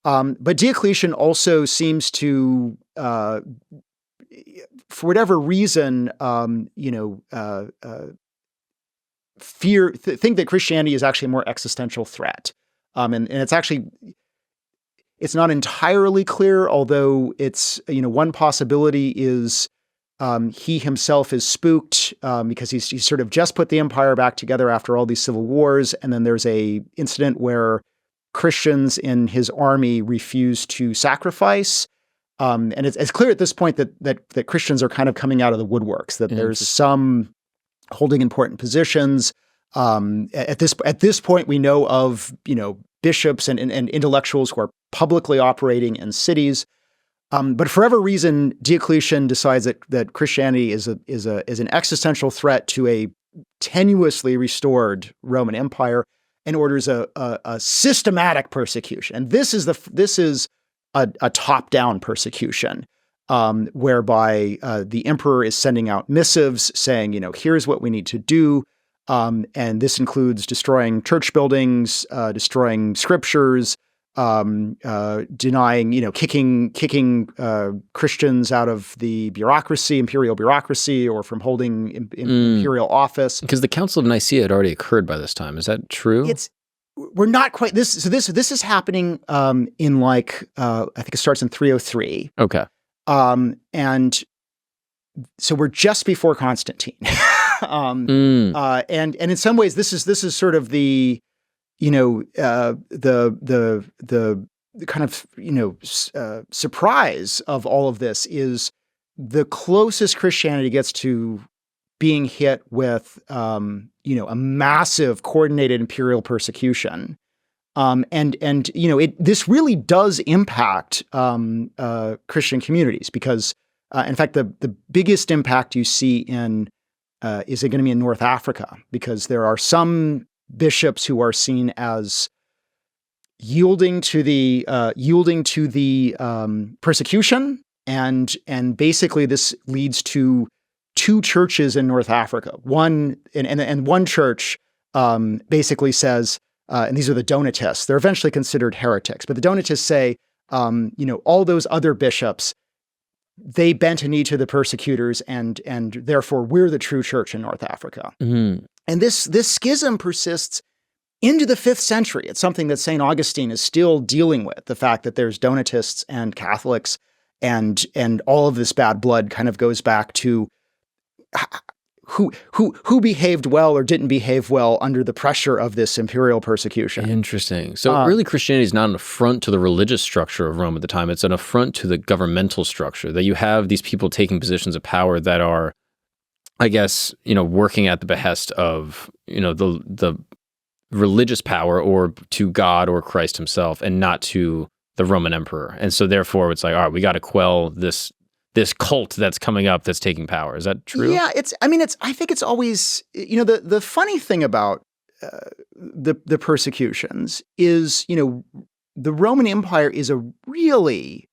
But Diocletian also seems to, for whatever reason, think that Christianity is actually a more existential threat. And it's not entirely clear, although it's, one possibility is he himself is spooked because he's sort of just put the empire back together after all these civil wars. And then there's a incident where Christians in his army refuse to sacrifice. And it's clear at this point that Christians are kind of coming out of the woodworks, that there's some holding important positions. At this point, we know of bishops and intellectuals who are publicly operating in cities. But for whatever reason, Diocletian decides that Christianity is an existential threat to a tenuously restored Roman Empire, and orders a systematic persecution. And this is a top-down persecution. Whereby the emperor is sending out missives saying, here's what we need to do. And this includes destroying church buildings, destroying scriptures, denying, kicking Christians out of the bureaucracy, imperial bureaucracy, or from holding imperial office. Because the Council of Nicaea had already occurred by this time. Is that true? We're not quite this. So this is happening in I think it starts in 303. Okay. And so we're just before Constantine. And in some ways this is sort of the the kind of surprise of all of this is the closest Christianity gets to being hit with a massive coordinated imperial persecution. This really does impact Christian communities because in fact the biggest impact you see is going to be in North Africa, because there are some bishops who are seen as yielding to the persecution, and basically this leads to two churches in North Africa. One church basically says, and these are the Donatists. They're eventually considered heretics, but the Donatists say, all those other bishops, they bent a knee to the persecutors, and therefore we're the true church in North Africa. Mm-hmm. And this schism persists into the 5th century. It's something that St. Augustine is still dealing with, the fact that there's Donatists and Catholics, and all of this bad blood kind of goes back to who behaved well or didn't behave well under the pressure of this imperial persecution. Interesting. So really Christianity is not an affront to the religious structure of Rome at the time. It's an affront to the governmental structure, that you have these people taking positions of power that are, I guess, working at the behest of, the religious power, or to God or Christ himself, and not to the Roman emperor. And so therefore it's like, all right, we got to quell this cult that's coming up that's taking power. Is that true? Yeah, I think it's always, the funny thing about the persecutions is, the Roman Empire is a really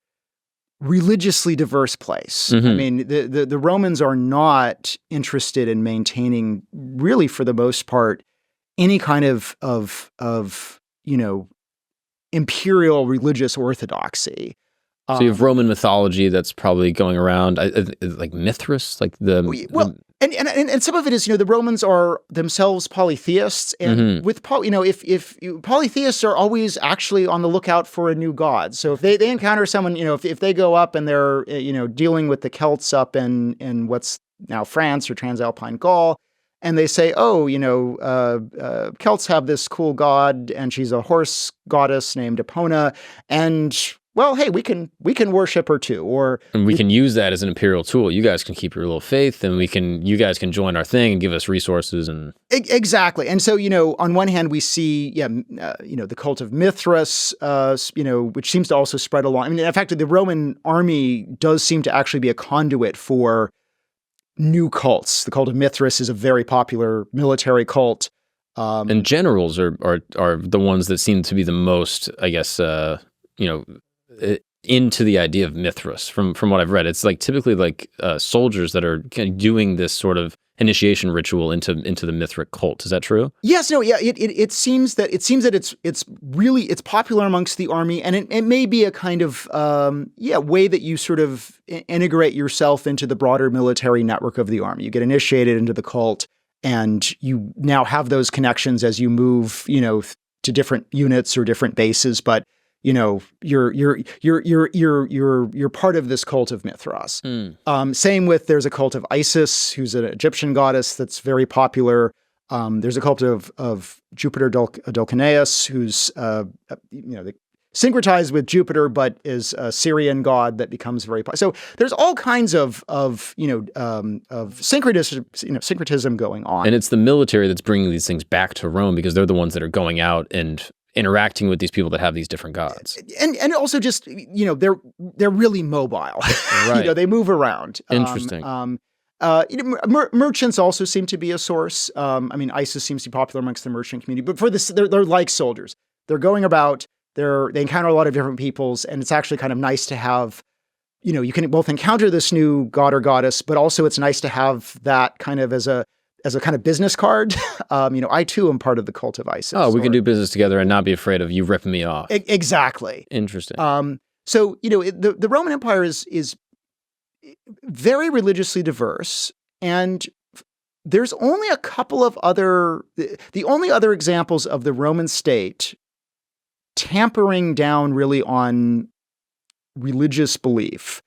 religiously diverse place. Mm-hmm. I mean, the Romans are not interested in maintaining, really for the most part, any kind of imperial religious orthodoxy. So you have Roman mythology that's probably going around, like Mithras, like and some of it is, the Romans are themselves polytheists, and mm-hmm. with polytheists are always actually on the lookout for a new god. So if they encounter someone, if they go up and they're dealing with the Celts up in what's now France or Transalpine Gaul, and they say, Celts have this cool god, and she's a horse goddess named Epona, and well, hey, we can worship her too, and we can use that as an imperial tool. You guys can keep your little faith, and you guys can join our thing and give us resources. And exactly. And so, on one hand, we see, the cult of Mithras, which seems to also spread along. I mean, in fact, the Roman army does seem to actually be a conduit for new cults. The cult of Mithras is a very popular military cult. And generals are the ones that seem to be the most, I guess, into the idea of Mithras from what I've read. It's like typically like soldiers that are kind of doing this sort of initiation ritual into the Mithric cult. Is that true? Yes. No. Yeah. It seems that it's popular amongst the army, and it may be a kind of way that you sort of integrate yourself into the broader military network of the army. You get initiated into the cult, and you now have those connections as you move, to different units or different bases, but you're part of this cult of Mithras. Same with, there's a cult of Isis, who's an Egyptian goddess that's very popular. There's a cult of Jupiter Dulcinea, who's syncretized with Jupiter, but is a Syrian god that becomes very popular. So there's all kinds of syncretism going on. And it's the military that's bringing these things back to Rome, because they're the ones that are going out and interacting with these people that have these different gods. And also just, they're really mobile. Right. They move around. Interesting. Merchants also seem to be a source. Isis seems to be popular amongst the merchant community, but for this, they're like soldiers. They're going about, they encounter a lot of different peoples, and it's actually kind of nice to have, you can both encounter this new god or goddess, but also it's nice to have that kind of as a as a kind of business card. I too am part of the cult of Isis. Oh, we can do business together and not be afraid of you ripping me off. Exactly. Interesting. So the Roman Empire is very religiously diverse, and there's only a couple of the only other examples of the Roman state tampering down really on religious belief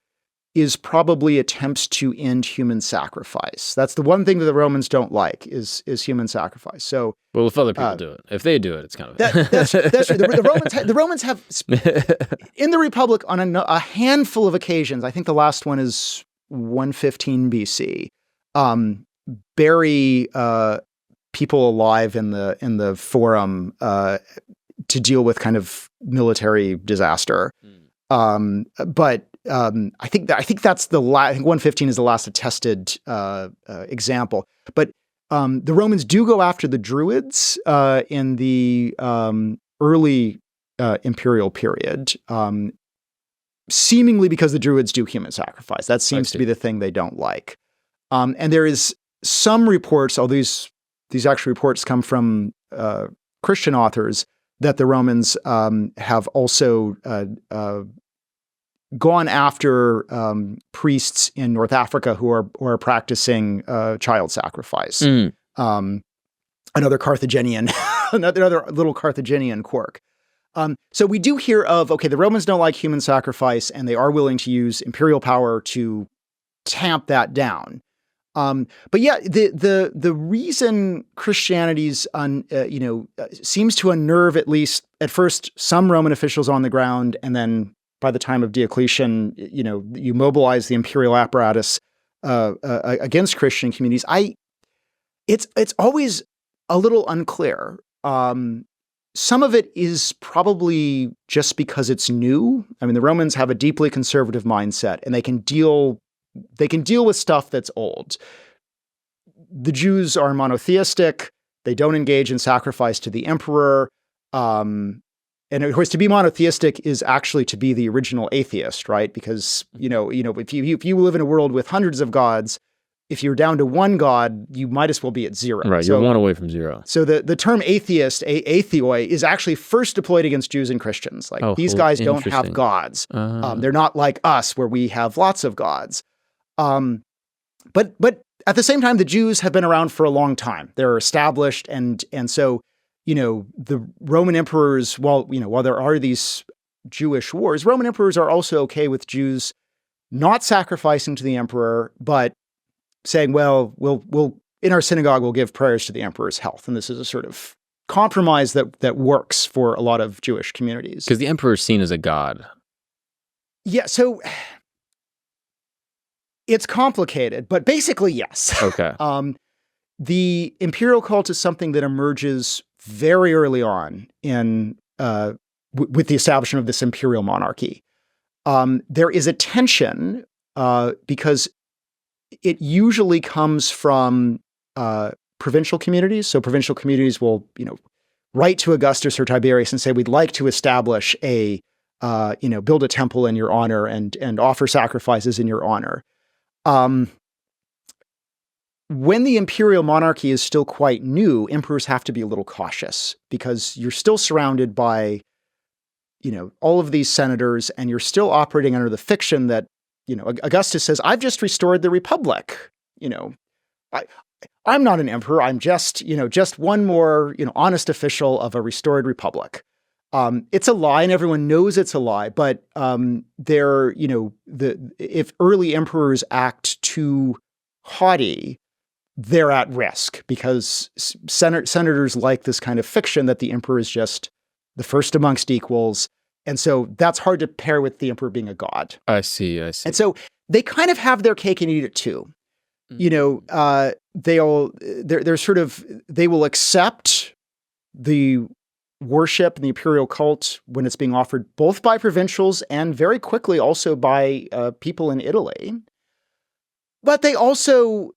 is probably attempts to end human sacrifice. That's the one thing that the Romans don't like is human sacrifice. So, well, if other people do it, if they do it, it's kind of that's true. The Romans have in the Republic on a handful of occasions. I think the last one is 115 BC. Bury people alive in the forum to deal with kind of military disaster. But I think that's the I think 115 is the last attested example. But the Romans do go after the Druids in the early imperial period, seemingly because the Druids do human sacrifice. That seems to be the thing they don't like. And there is some reports, although these actual reports come from Christian authors, that the Romans have also gone after priests in North Africa who are practicing child sacrifice. Another Carthaginian, another little Carthaginian quirk. So we do hear of, the Romans don't like human sacrifice, and they are willing to use imperial power to tamp that down. But yeah, the reason Christianity's seems to unnerve, at least at first, some Roman officials on the ground, and then by the time of Diocletian, you mobilize the imperial apparatus against Christian communities. It's always a little unclear. Some of it is probably just because it's new. I mean, the Romans have a deeply conservative mindset, and they can deal with stuff that's old. The Jews are monotheistic. They don't engage in sacrifice to the emperor. And of course, to be monotheistic is actually to be the original atheist, right? Because, if you live in a world with hundreds of gods, if you're down to one god, you might as well be at zero. Right, you're one away from zero. So the term atheist, atheoi, is actually first deployed against Jews and Christians. Like, these guys don't have gods. They're not like us, where we have lots of gods. But at the same time, the Jews have been around for a long time. They're established, and so the Roman emperors, while there are these Jewish wars, Roman emperors are also okay with Jews not sacrificing to the emperor, but saying, well, we'll in our synagogue, we'll give prayers to the emperor's health. And this is a sort of compromise that works for a lot of Jewish communities. Because the emperor is seen as a god. Yeah, so it's complicated, but basically, yes. Okay. The imperial cult is something that emerges very early on in with the establishment of this imperial monarchy. There is a tension because it usually comes from provincial communities. So provincial communities will, write to Augustus or Tiberius and say, we'd like to establish build a temple in your honor and offer sacrifices in your honor. When the imperial monarchy is still quite new, emperors have to be a little cautious because you're still surrounded by, all of these senators, and you're still operating under the fiction that, Augustus says, I've just restored the republic. I'm not an emperor. I'm just one more, honest official of a restored republic. It's a lie, and everyone knows it's a lie. But if early emperors act too haughty, they're at risk because senators like this kind of fiction that the emperor is just the first amongst equals. And so that's hard to pair with the emperor being a god. I see. And so they kind of have their cake and eat it too. They will accept the worship and the imperial cult when it's being offered both by provincials and very quickly also by people in Italy. But they also,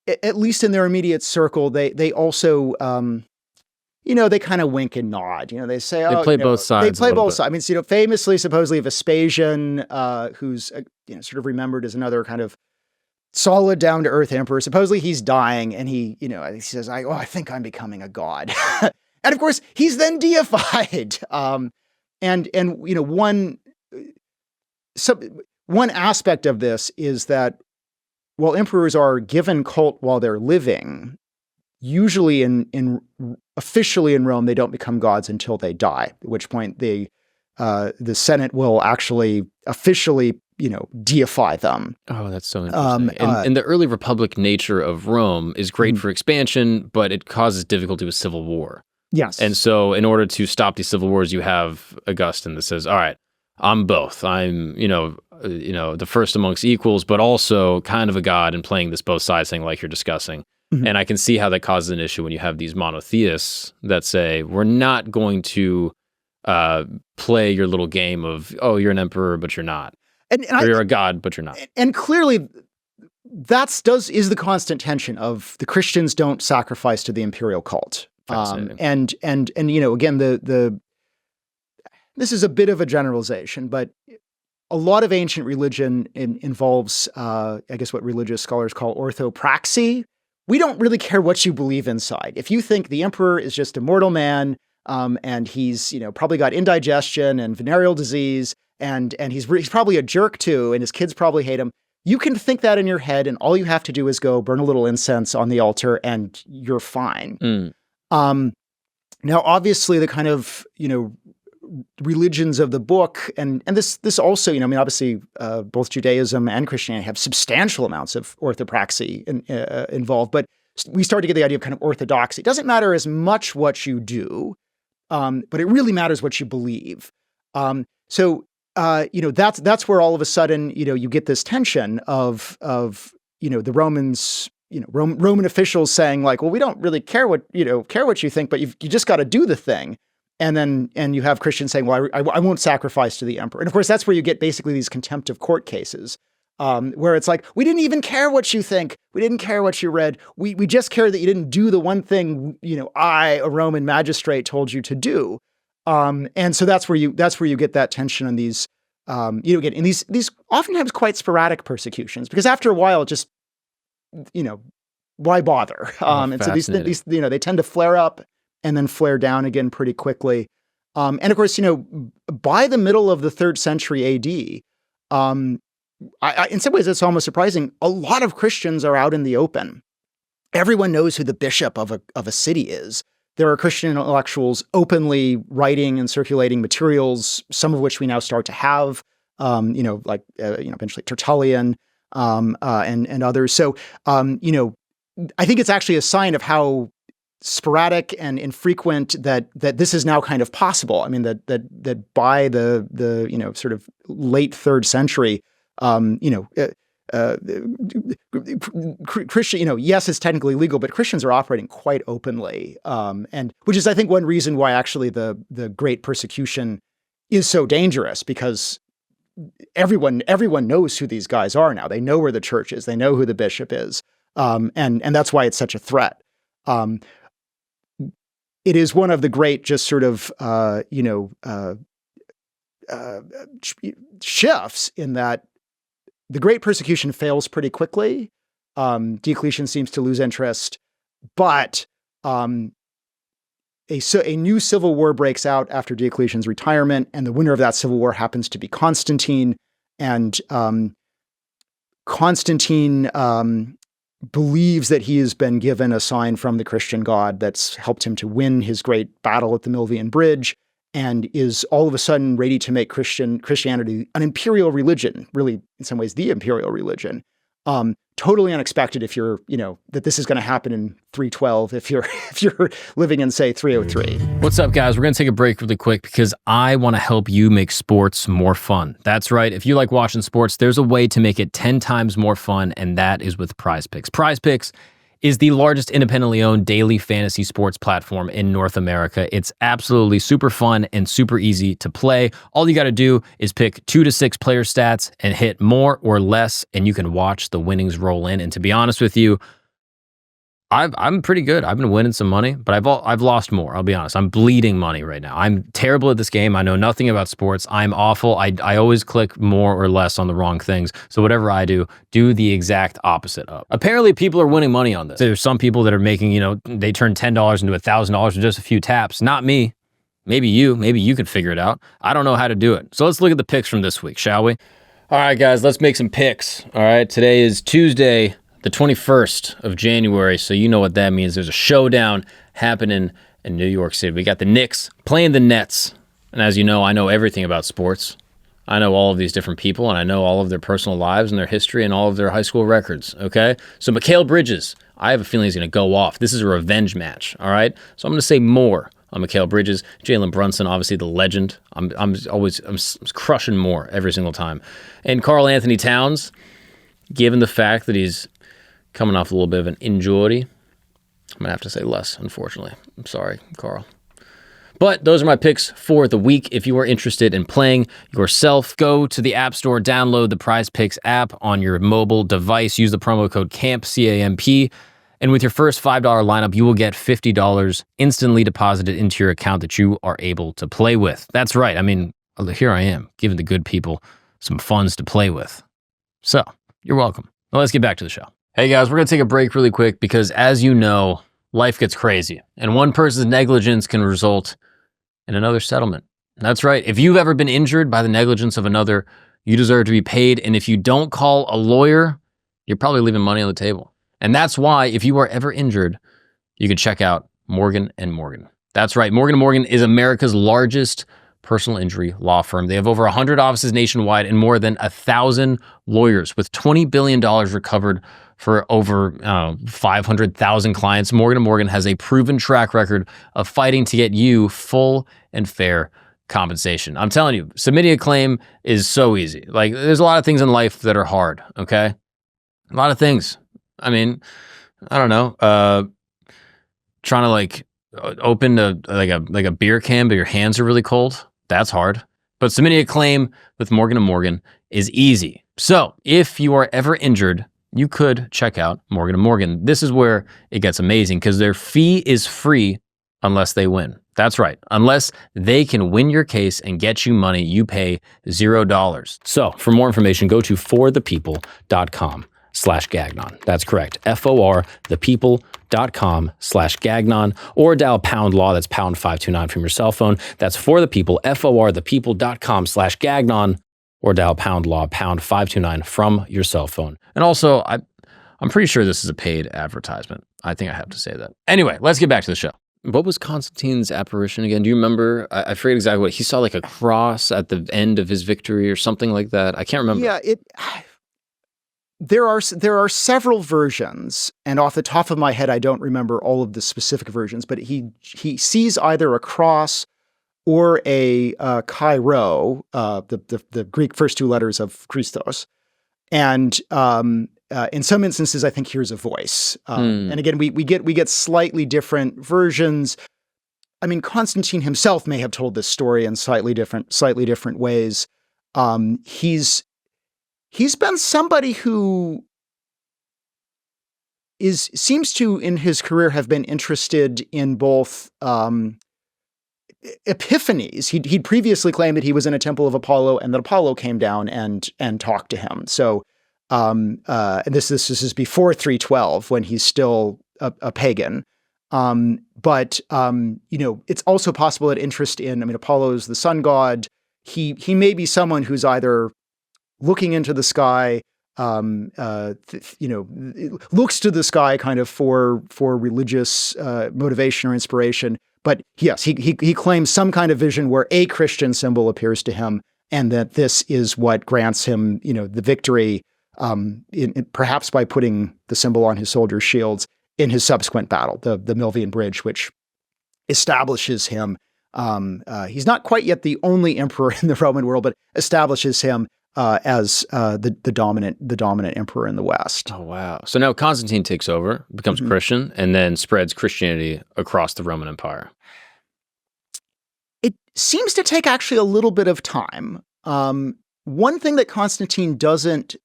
at least in their immediate circle, they also, they kind of wink and nod. They say, they play both sides. They play both sides. I mean, famously, supposedly, Vespasian, who's sort of remembered as another kind of solid, down to earth emperor. Supposedly he's dying, and he says, I think I'm becoming a god. And of course, he's then deified. One aspect of this is that while emperors are given cult while they're living, usually officially in Rome, they don't become gods until they die, at which point the Senate will actually officially, deify them. Oh, that's so interesting. And the early republic nature of Rome is great for expansion, but it causes difficulty with civil war. Yes. And so in order to stop these civil wars, you have Augustine that says, all right, I'm both. I'm, the first amongst equals, but also kind of a god and playing this both sides thing like you're discussing. Mm-hmm. And I can see how that causes an issue when you have these monotheists that say, we're not going to play your little game of, oh, you're an emperor, but you're not. Or you're a god, but you're not. And clearly is the constant tension of the Christians don't sacrifice to the imperial cult. And again, this is a bit of a generalization, but a lot of ancient religion involves, I guess what religious scholars call orthopraxy. We don't really care what you believe inside. If you think the emperor is just a mortal man, and he's, probably got indigestion and venereal disease, and he's probably a jerk too, and his kids probably hate him, you can think that in your head, and all you have to do is go burn a little incense on the altar, and you're fine. Now, obviously, the kind of, religions of the book, and this also, obviously, both Judaism and Christianity have substantial amounts of orthopraxy involved, but we start to get the idea of kind of orthodoxy. It doesn't matter as much what you do, but it really matters what you believe. So that's where all of a sudden, you get this tension of the Romans, Roman officials saying like, well, we don't really care what you think, but you just got to do the thing. And you have Christians saying, well, I won't sacrifice to the emperor. And of course, that's where you get basically these contempt of court cases, where it's like, we didn't even care what you think. We didn't care what you read. We just care that you didn't do the one thing, I, a Roman magistrate, told you to do. And so that's where you get that tension in these, again, in these oftentimes quite sporadic persecutions, because after a while, just, why bother? And so these, they tend to flare up and then flare down again pretty quickly. And of course, by the middle of the 3rd century AD, in some ways, it's almost surprising. A lot of Christians are out in the open. Everyone knows who the bishop of a city is. There are Christian intellectuals openly writing and circulating materials, some of which we now start to have, eventually Tertullian and others. So, I think it's actually a sign of how sporadic and infrequent that this is now kind of possible. I mean, that by the sort of late 3rd century, Christian, yes, it's technically legal, but Christians are operating quite openly, and which is, I think, one reason why actually the Great Persecution is so dangerous, because everyone knows who these guys are now. They know where the church is. They know who the bishop is, and that's why it's such a threat. It is one of the great just sort of shifts in that the Great Persecution fails pretty quickly. Diocletian seems to lose interest, but a new civil war breaks out after Diocletian's retirement, and the winner of that civil war happens to be Constantine. And Constantine believes that he has been given a sign from the Christian God that's helped him to win his great battle at the Milvian Bridge, and is all of a sudden ready to make Christianity an imperial religion, really, in some ways, the imperial religion. Totally unexpected if you're, that this is going to happen in 312 if you're living in, say, 303. What's up, guys? We're going to take a break really quick because I want to help you make sports more fun. That's right. If you like watching sports, there's a way to make it 10 times more fun, and that is with Prize Picks. Prize Picks is the largest independently owned daily fantasy sports platform in North America. It's absolutely super fun and super easy to play. All you got to do is pick 2 to 6 player stats and hit more or less, and you can watch the winnings roll in. And to be honest with you, I'm pretty good. I've been winning some money, but I've lost more. I'll be honest. I'm bleeding money right now. I'm terrible at this game. I know nothing about sports. I'm awful. I always click more or less on the wrong things. So whatever I do the exact opposite of. Apparently, people are winning money on this. There's some people that are making, they turn $10 into $1,000 with just a few taps. Not me. Maybe you can figure it out. I don't know how to do it. So let's look at the picks from this week, shall we? All right, guys, let's make some picks. All right, today is Tuesday, the 21st of January, so you know what that means. There's a showdown happening in New York City. We got the Knicks playing the Nets. And as you know, I know everything about sports. I know all of these different people, and I know all of their personal lives and their history and all of their high school records, okay? So Mikal Bridges, I have a feeling he's going to go off. This is a revenge match, all right? So I'm going to say more on Mikal Bridges. Jalen Brunson, obviously the legend. I'm crushing more every single time. And Karl Anthony Towns, given the fact that he's coming off a little bit of an injury, I'm going to have to say less, unfortunately. I'm sorry, Carl. But those are my picks for the week. If you are interested in playing yourself, go to the App Store, download the Prize Picks app on your mobile device, use the promo code CAMP, C-A-M-P, and with your first $5 lineup, you will get $50 instantly deposited into your account that you are able to play with. That's right. I mean, here I am, giving the good people some funds to play with. So, you're welcome. Well, let's get back to the show. Hey guys, we're going to take a break really quick because as you know, life gets crazy and one person's negligence can result in another settlement. That's right. If you've ever been injured by the negligence of another, you deserve to be paid. And if you don't call a lawyer, you're probably leaving money on the table. And that's why if you are ever injured, you can check out Morgan & Morgan. That's right. Morgan & Morgan is America's largest personal injury law firm. They have over 100 offices nationwide and more than 1,000 lawyers with $20 billion recovered for over 500,000 clients. Morgan & Morgan has a proven track record of fighting to get you full and fair compensation. I'm telling you, submitting a claim is so easy. Like, there's a lot of things in life that are hard, okay? A lot of things. I mean, I don't know, trying to open a beer can, but your hands are really cold. That's hard. But submitting a claim with Morgan & Morgan is easy. So if you are ever injured, you could check out Morgan & Morgan. This is where it gets amazing because their fee is free unless they win. That's right. Unless they can win your case and get you money, you pay $0. So for more information, go to forthepeople.com/Gagnon. That's correct. forthepeople.com/Gagnon, or dial pound law. That's pound 529 from your cell phone. That's for the people, forthepeople.com/Gagnon, or dial pound law, pound 529 from your cell phone. And also, I'm pretty sure this is a paid advertisement. I think I have to say that. Anyway, let's get back to the show. What was Constantine's apparition again? Do you remember? I forget exactly what he saw, like a cross at the end of his victory or something like that. I can't remember. Yeah, there are several versions, and off the top of my head, I don't remember all of the specific versions. But he sees either a cross or a Chi-Rho, the Greek first two letters of Christos, and in some instances, I think hears a voice. And again, we get slightly different versions. I mean, Constantine himself may have told this story in slightly different ways. He's been somebody who seems to, in his career, have been interested in both epiphanies. He'd previously claimed that he was in a temple of Apollo and that Apollo came down and talked to him. So, and this is before 312 when he's still a pagan. But it's also possible that interest in, Apollo is the sun god. He may be someone who's either looking into the sky, looks to the sky kind of for religious motivation or inspiration. But yes, he claims some kind of vision where a Christian symbol appears to him, and that this is what grants him, the victory, perhaps by putting the symbol on his soldiers' shields in his subsequent battle, the Milvian Bridge, which establishes him. He's not quite yet the only emperor in the Roman world, but establishes him as the dominant emperor in the West. Oh, wow. So now Constantine takes over, becomes Christian, and then spreads Christianity across the Roman Empire. It seems to take actually a little bit of time. One thing that Constantine doesn't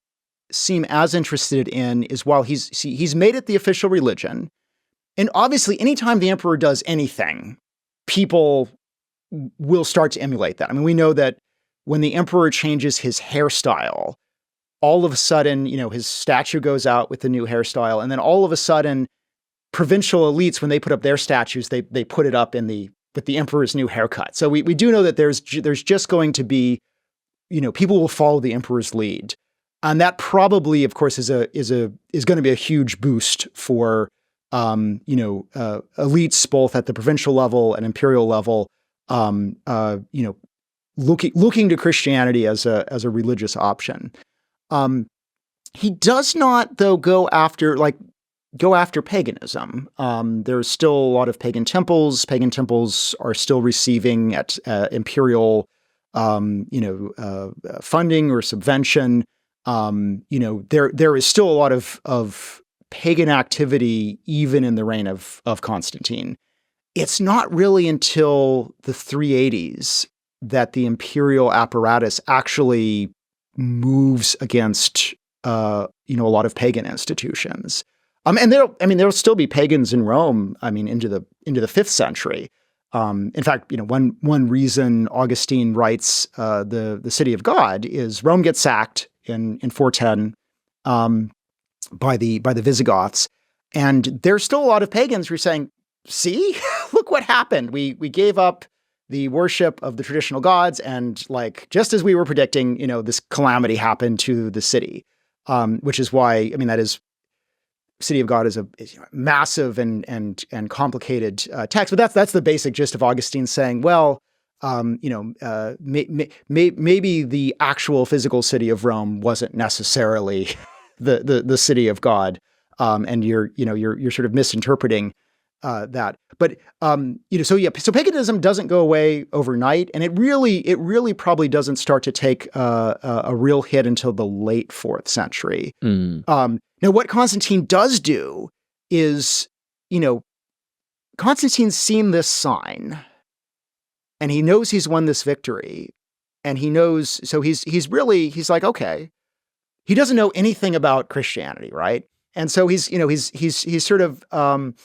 seem as interested in is while he's made it the official religion, and obviously, anytime the emperor does anything, people will start to emulate that. I mean, we know that when the emperor changes his hairstyle, all of a sudden, his statue goes out with the new hairstyle, and then all of a sudden, provincial elites, when they put up their statues, they put it up with the emperor's new haircut. So we do know that there's just going to be, people will follow the emperor's lead, and that probably, of course, is going to be a huge boost for elites both at the provincial level and imperial level, looking to Christianity as a religious option. He does not, though, go after paganism. There's still a lot of pagan temples. Pagan temples are still receiving at imperial, funding or subvention. There is still a lot of pagan activity even in the reign of Constantine. It's not really until the 380s that the imperial apparatus actually moves against a lot of pagan institutions. And there'll still be pagans in Rome, into the 5th century. In fact, one reason Augustine writes the City of God is Rome gets sacked in 410 by the Visigoths, and there's still a lot of pagans who are saying, "See, look what happened. We gave up the worship of the traditional gods, and just as we were predicting, this calamity happened to the city." Which is why, that is, City of God is a massive and complicated text, but that's the basic gist of Augustine saying, well, maybe the actual physical city of Rome wasn't necessarily the city of God, and you're sort of misinterpreting that. But so paganism doesn't go away overnight, and it really probably doesn't start to take a real hit until the late 4th century. Now, what Constantine does do is, Constantine's seen this sign, and he knows he's won this victory, and he knows, so he's like, okay, he doesn't know anything about Christianity, right? And so he's sort of, and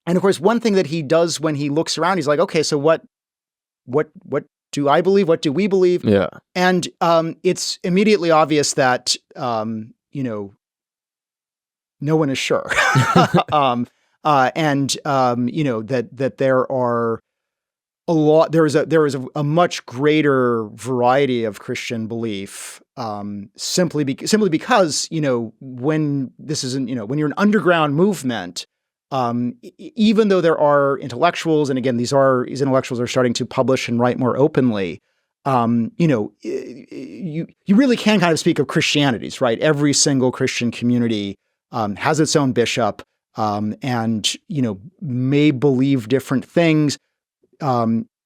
of course, one thing that he does when he looks around, he's like, okay, so what do I believe? What do we believe? Yeah. And it's immediately obvious that, no one is sure. That there are a lot, there is a much greater variety of Christian belief, simply because, when this isn't, when you're an underground movement, even though there are intellectuals, and again, these intellectuals are starting to publish and write more openly, you really can kind of speak of Christianities, right? Every single Christian community has its own bishop, and may believe different things.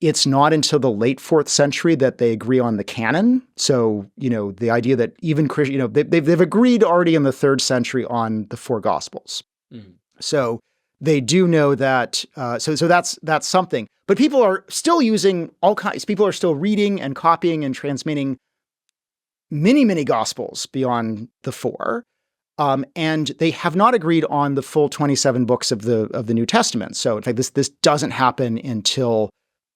It's not until the late 4th century that they agree on the canon. So the idea that even Christian, they've agreed already in the 3rd century on the 4 Gospels. Mm-hmm. So they do know that. So that's something. But people are still using all kinds. People are still reading and copying and transmitting many, many Gospels beyond the 4. And they have not agreed on the full 27 books of the New Testament. So in fact, this doesn't happen until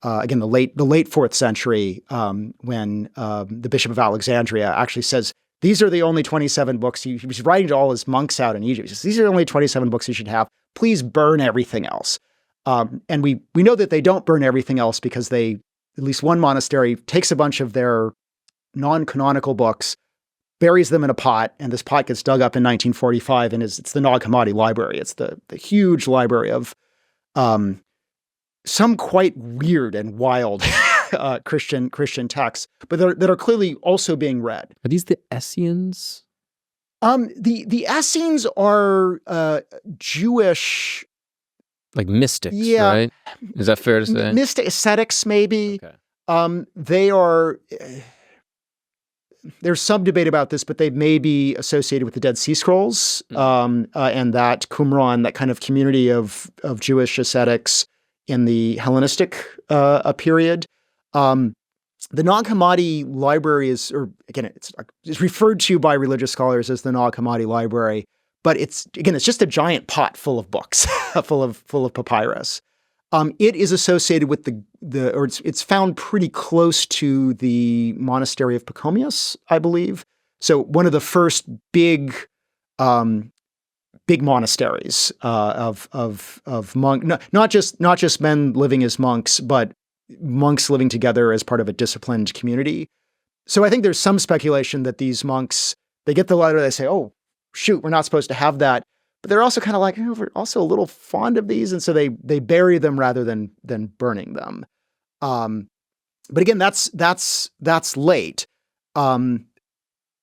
again the late 4th century, when the Bishop of Alexandria actually says these are the only 27 books. He was writing to all his monks out in Egypt. He says, these are the only 27 books you should have. Please burn everything else. And we know that they don't burn everything else because at least one monastery takes a bunch of their non-canonical books, buries them in a pot, and this pot gets dug up in 1945, and it's the Nag Hammadi library. It's the huge library of some quite weird and wild Christian texts, but that are clearly also being read. Are these the Essenes? The Essenes are Jewish, like mystics, yeah, right? Is that fair to say? Mystic ascetics, maybe. Okay. They are. There's some debate about this, but they may be associated with the Dead Sea Scrolls, and that Qumran, that kind of community of Jewish ascetics in the Hellenistic period. The Nag Hammadi library is, or again, it's referred to by religious scholars as the Nag Hammadi library, but it's just a giant pot full of books, full of papyrus. It is associated with it's found pretty close to the monastery of Pachomius, I believe. So one of the first big monasteries of monk, not just men living as monks, but monks living together as part of a disciplined community. So I think there's some speculation that these monks, they get the letter, they say, "Oh, shoot, we're not supposed to have that." But they're also kind of like, we're also a little fond of these, and so they bury them rather than burning them. But again, that's late. One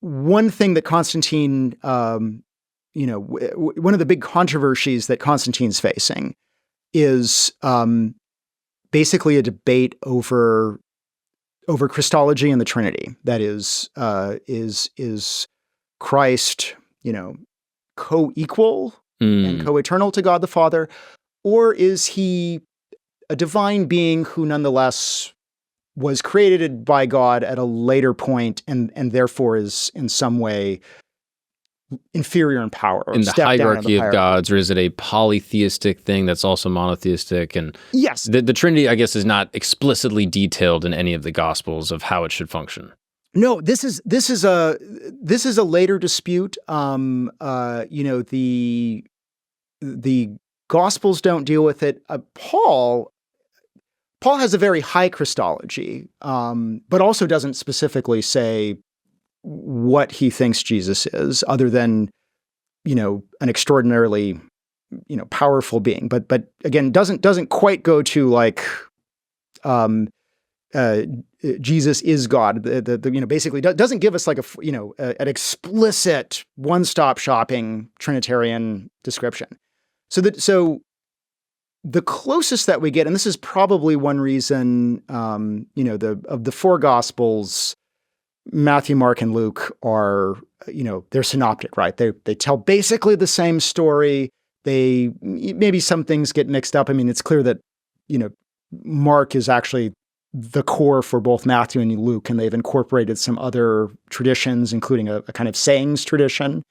thing that Constantine, one of the big controversies that Constantine's facing is basically a debate over Christology and the Trinity. That is Christ, co-equal and co-eternal to God the Father, or is he a divine being who nonetheless was created by God at a later point and therefore is in some way inferior in power, or in the hierarchy of gods, or is it a polytheistic thing that's also monotheistic? And yes, the Trinity, I guess, is not explicitly detailed in any of the Gospels of how it should function. No, this is a later dispute. The Gospels don't deal with it. Paul has a very high Christology, but also doesn't specifically say what he thinks Jesus is, other than an extraordinarily powerful being. But again, doesn't quite go to like Jesus is God. Basically doesn't give us like an explicit one-stop shopping Trinitarian description. So the closest that we get, and this is probably one reason, of the four Gospels, Matthew, Mark, and Luke are, they're synoptic, right? They tell basically the same story. Maybe some things get mixed up. I mean, it's clear that, Mark is actually the core for both Matthew and Luke, and they've incorporated some other traditions, including a kind of sayings tradition.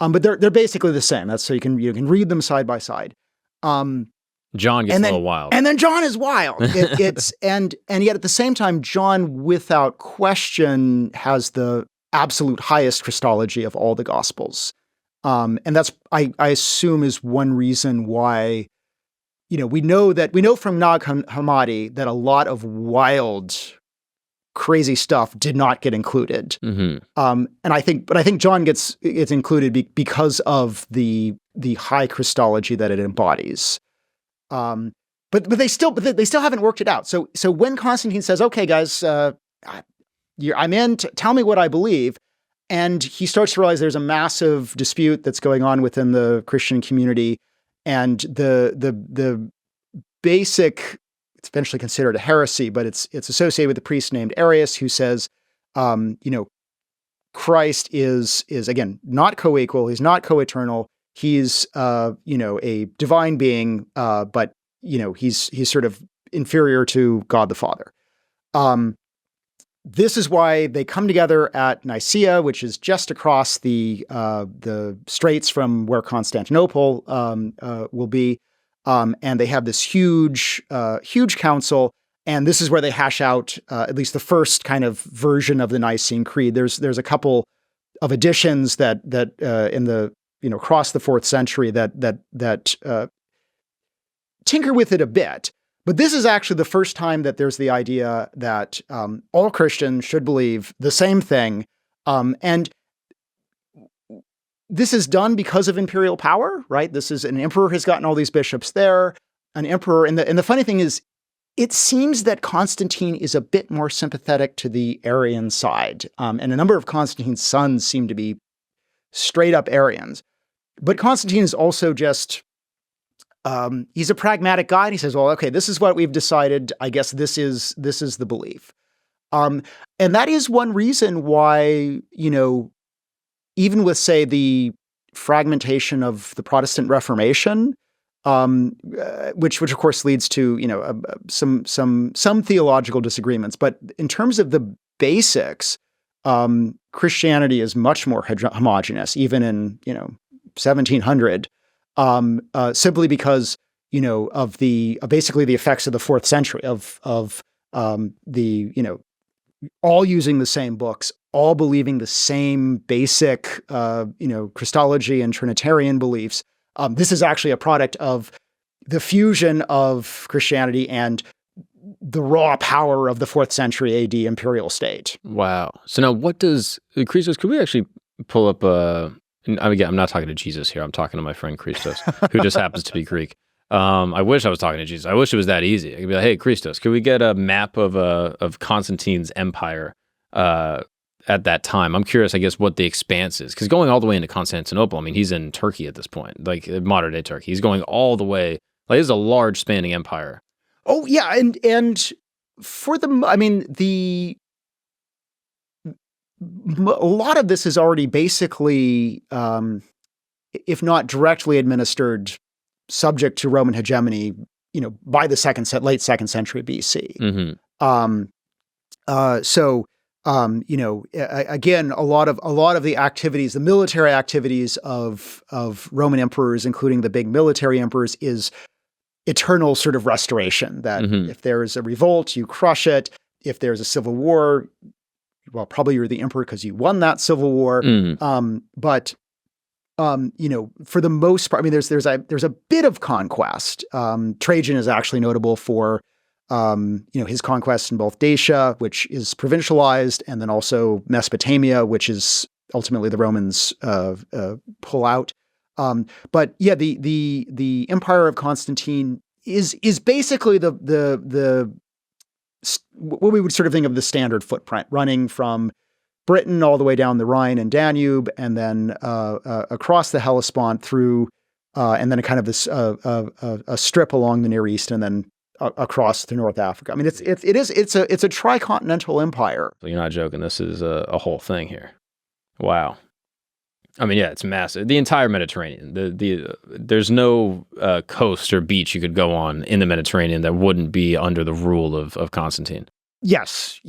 But they're basically the same. That's so you can read them side by side. John gets a little wild. And then John is wild. And yet at the same time, John, without question, has the absolute highest Christology of all the Gospels. And that's, I assume, is one reason why, we know from Nag Hammadi that a lot of wild, crazy stuff did not get included. Mm-hmm. And I think John gets included because of the high Christology that it embodies. But they still haven't worked it out. So when Constantine says, "Okay, guys, I'm in. Tell me what I believe," and he starts to realize there's a massive dispute that's going on within the Christian community, and the basic, it's eventually considered a heresy, but it's associated with a priest named Arius who says, Christ is again not co-equal. He's not co-eternal. He's a divine being, but he's sort of inferior to God the Father. This is why they come together at Nicaea, which is just across the straits from where Constantinople will be, and they have this huge council. And this is where they hash out at least the first kind of version of the Nicene Creed. There's a couple of additions that in the across the 4th century that tinker with it a bit. But this is actually the first time that there's the idea that all Christians should believe the same thing. And this is done because of imperial power, right? This is an emperor has gotten all these bishops there, an emperor. And the funny thing is, it seems that Constantine is a bit more sympathetic to the Arian side. And a number of Constantine's sons seem to be straight up Arians. But Constantine is also just, he's a pragmatic guy. And he says, well, okay, this is what we've decided. I guess this is the belief. And that is one reason why, even with, say, the fragmentation of the Protestant Reformation, which of course leads to, some theological disagreements. But in terms of the basics, Christianity is much more homogeneous, even in, 1700, simply because, of basically the effects of the 4th century of all using the same books, all believing the same basic, Christology and Trinitarian beliefs. This is actually a product of the fusion of Christianity and the raw power of the 4th century AD imperial state. Wow. So now what does Christos, could we actually pull up again, I'm not talking to Jesus here. I'm talking to my friend Christos, who just happens to be Greek. I wish I was talking to Jesus. I wish it was that easy. I could be like, hey, Christos, could we get a map of Constantine's empire at that time? I'm curious, I guess, what the expanse is. Because going all the way into Constantinople, I mean, he's in Turkey at this point, like modern-day Turkey. He's going all the way, like, this is a large spanning empire. Oh, yeah, and for a lot of this is already basically, if not directly administered, subject to Roman hegemony, by the late 2nd century BC. Mm-hmm. Again, a lot of the activities, the military activities of Roman emperors, including the big military emperors, is eternal sort of restoration. That if there is a revolt, you crush it. If there's a civil war, well, probably you're the emperor because you won that civil war. But for the most part, I mean, there's a bit of conquest. Trajan is actually notable for, his conquest in both Dacia, which is provincialized, and then also Mesopotamia, which is ultimately the Romans pull out. But yeah, the Empire of Constantine is basically the what we would sort of think of the standard footprint, running from Britain all the way down the Rhine and Danube, and then across the Hellespont through, and then a kind of this a strip along the Near East, and then across to North Africa. I mean, it's a tricontinental empire. So you're not joking. This is a whole thing here. Wow. I mean, yeah, it's massive. The entire Mediterranean. There's no coast or beach you could go on in the Mediterranean that wouldn't be under the rule of Constantine. Yes.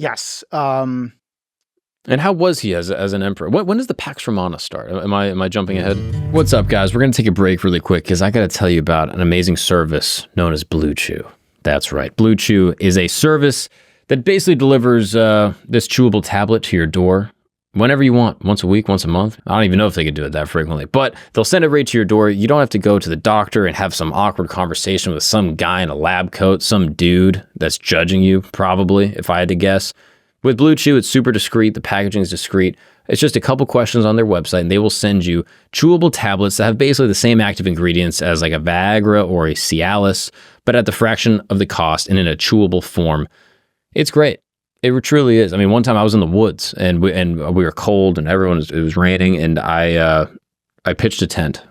And how was he as an emperor? When does the Pax Romana start? Am I jumping ahead? What's up, guys? We're going to take a break really quick because I got to tell you about an amazing service known as Blue Chew. That's right. Blue Chew is a service that basically delivers this chewable tablet to your door whenever you want, once a week, once a month. I don't even know if they could do it that frequently, but they'll send it right to your door. You don't have to go to the doctor and have some awkward conversation with some guy in a lab coat, some dude that's judging you, probably, if I had to guess. With Blue Chew, it's super discreet. The packaging is discreet. It's just a couple questions on their website, and they will send you chewable tablets that have basically the same active ingredients as like a Viagra or a Cialis, but at the fraction of the cost and in a chewable form. It's great. It truly is. I mean, one time I was in the woods and we were cold and it was raining, and I pitched a tent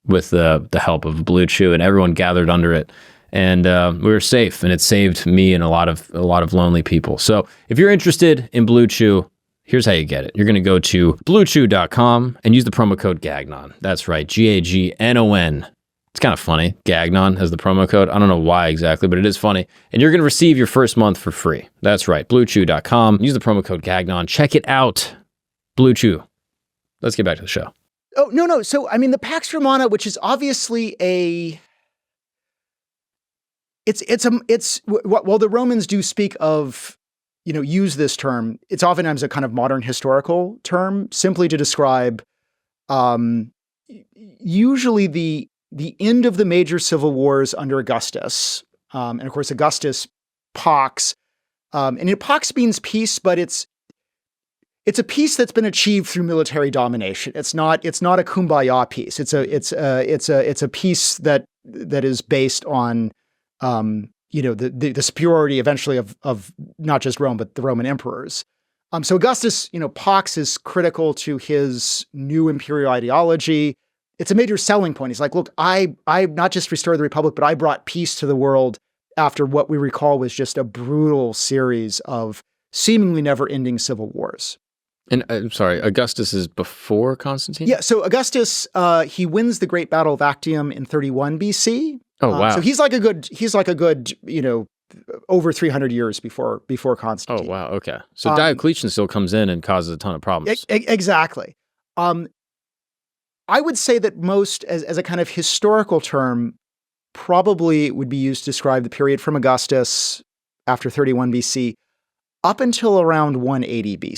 with the help of Blue Chew, and everyone gathered under it, and we were safe, and it saved me and a lot of lonely people. So if you're interested in Blue Chew, here's how you get it. You're going to go to bluechew.com and use the promo code GAGNON. That's right, GAGNON. It's kind of funny. Gagnon as the promo code. I don't know why exactly, but it is funny. And you're going to receive your first month for free. That's right. BlueChew.com. Use the promo code Gagnon. Check it out. Blue Chew. Let's get back to the show. Oh, no. So, I mean, the Pax Romana, which is obviously while the Romans do speak of, use this term, it's oftentimes a kind of modern historical term simply to describe, usually the end of the major civil wars under Augustus. And of course, Augustus, Pax, and Pax means peace, but it's a peace that's been achieved through military domination. It's not a kumbaya peace. It's a peace that is based on, the superiority eventually of not just Rome, but the Roman emperors. So Augustus, Pax is critical to his new imperial ideology. It's a major selling point. He's like, look, I not just restored the Republic, but I brought peace to the world after what we recall was just a brutal series of seemingly never-ending civil wars. And I'm sorry, Augustus is before Constantine? Yeah, so Augustus, he wins the Great Battle of Actium in 31 BC. Oh, wow. So he's like a good, over 300 years before Constantine. Oh, wow, okay. So Diocletian still comes in and causes a ton of problems. Exactly. I would say that most, as a kind of historical term, probably would be used to describe the period from Augustus after 31 BC up until around 180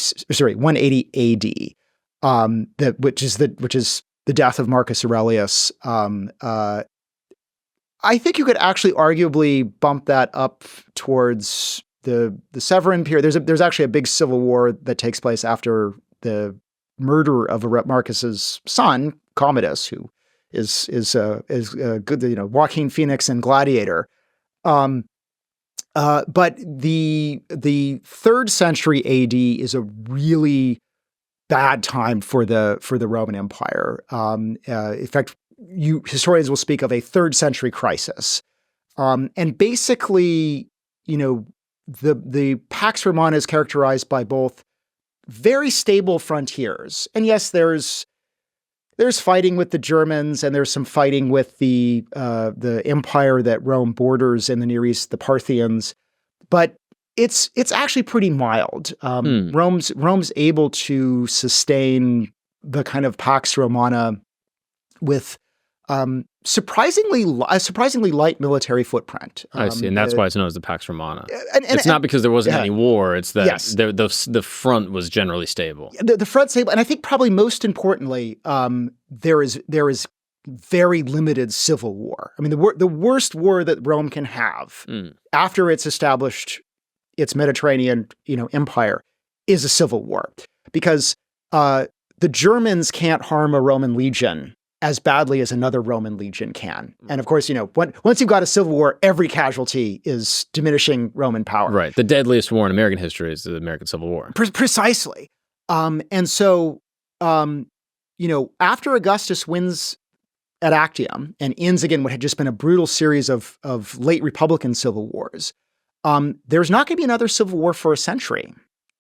180 AD, which is the death of Marcus Aurelius. I think you could actually arguably bump that up towards the Severan period. There's actually a big civil war that takes place after the murder of Marcus's son, Commodus, who is good, Joaquin Phoenix and Gladiator. But the 3rd century AD is a really bad time for the Roman Empire. In fact, historians will speak of a 3rd century crisis. And basically, the Pax Romana is characterized by both very stable frontiers. And yes, there's fighting with the Germans, and there's some fighting with the empire that Rome borders in the Near East, the Parthians. But it's actually pretty mild. Rome's able to sustain the kind of Pax Romana with surprisingly light military footprint. I see, and that's why it's known as the Pax Romana. And it's not because there wasn't any war; it's that the front was generally stable. The front's stable, and I think probably most importantly, there is very limited civil war. I mean, the worst war that Rome can have after it's established its Mediterranean empire is a civil war, because the Germans can't harm a Roman legion as badly as another Roman legion can. And of course, once you've got a civil war, every casualty is diminishing Roman power. Right. The deadliest war in American history is the American Civil War. Precisely. And so, after Augustus wins at Actium and ends again what had just been a brutal series of late Republican civil wars, there's not going to be another civil war for a century.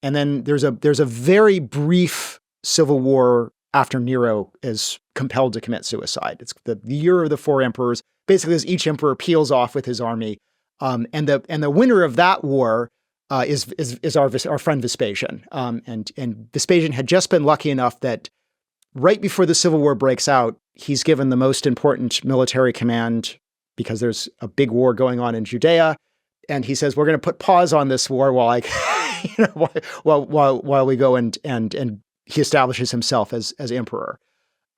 And then there's a very brief civil war after Nero is compelled to commit suicide. It's the year of the 4 emperors. Basically, as each emperor peels off with his army, and the winner of that war is our friend Vespasian. And Vespasian had just been lucky enough that right before the civil war breaks out, he's given the most important military command because there's a big war going on in Judea, and he says, "We're going to put pause on this war while while we go and he establishes himself as emperor."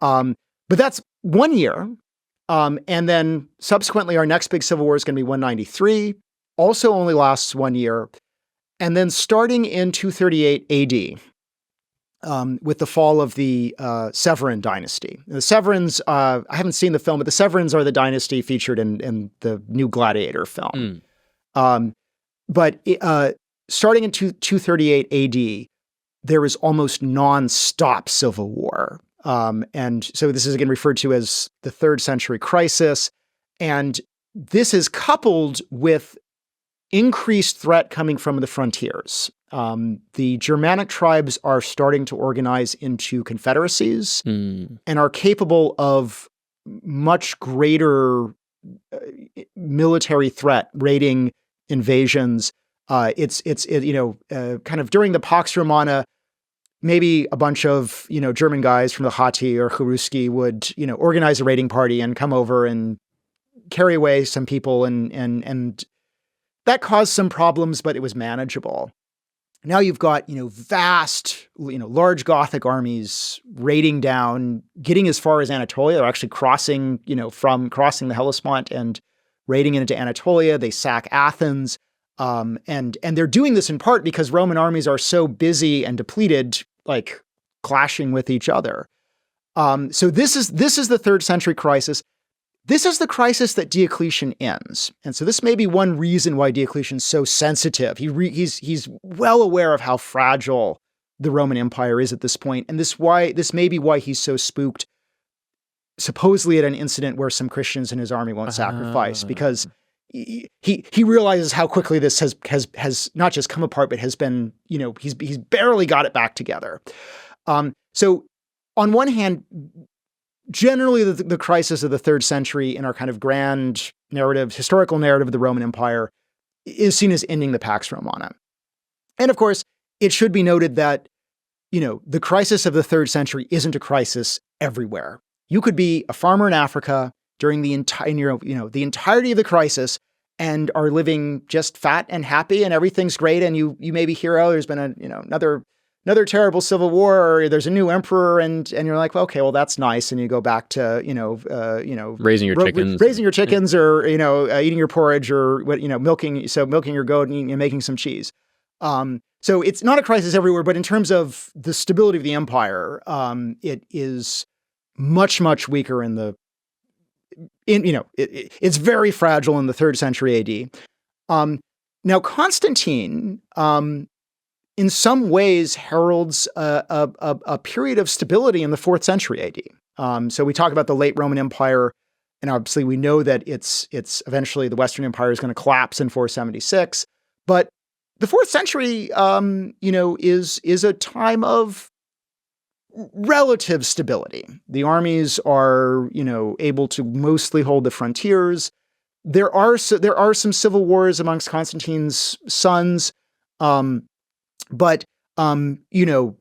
But that's 1 year. And then subsequently, our next big civil war is going to be 193, also only lasts 1 year. And then starting in 238 AD, with the fall of the Severan dynasty. The Severans, I haven't seen the film, but the Severans are the dynasty featured in the new Gladiator film. But starting in 238 AD, there is almost nonstop civil war. And so this is again referred to as the 3rd century crisis. And this is coupled with increased threat coming from the frontiers. The Germanic tribes are starting to organize into confederacies and are capable of much greater military threat, raiding, invasions. It's kind of during the Pax Romana, maybe a bunch of, German guys from the Hatti or Cheruski would, organize a raiding party and come over and carry away some people. And that caused some problems, but it was manageable. Now you've got, vast, large Gothic armies raiding down, getting as far as Anatolia. They're actually crossing the Hellespont and raiding into Anatolia. They sack Athens. And they're doing this in part because Roman armies are so busy and depleted, like clashing with each other. So this is the 3rd century crisis. This is the crisis that Diocletian ends. And so this may be one reason why Diocletian's so sensitive. He's well aware of how fragile the Roman Empire is at this point. And this may be why he's so spooked, supposedly at an incident where some Christians in his army won't sacrifice, because he realizes how quickly this has not just come apart, but has been, he's barely got it back together. So on one hand, generally the crisis of the 3rd century in our kind of grand narrative, historical narrative of the Roman Empire is seen as ending the Pax Romana. And of course, it should be noted that, the crisis of the 3rd century isn't a crisis everywhere. you could be a farmer in Africa during the the entirety of the crisis and are living just fat and happy and everything's great. And you maybe hear, oh, there's been another terrible civil war, or there's a new emperor, and you're like, well, okay, well, that's nice. And you go back to, raising your chickens, or, eating your porridge, or milking your goat and making some cheese. So it's not a crisis everywhere, but in terms of the stability of the empire, it is much, much weaker it's very fragile in the 3rd century AD. Now, Constantine, in some ways heralds a period of stability in the 4th century AD. So we talk about the late Roman Empire, and obviously we know that it's eventually the Western Empire is going to collapse in 476. But the 4th century, is a time of relative stability. The armies are, able to mostly hold the frontiers. There are some civil wars amongst Constantine's sons, but it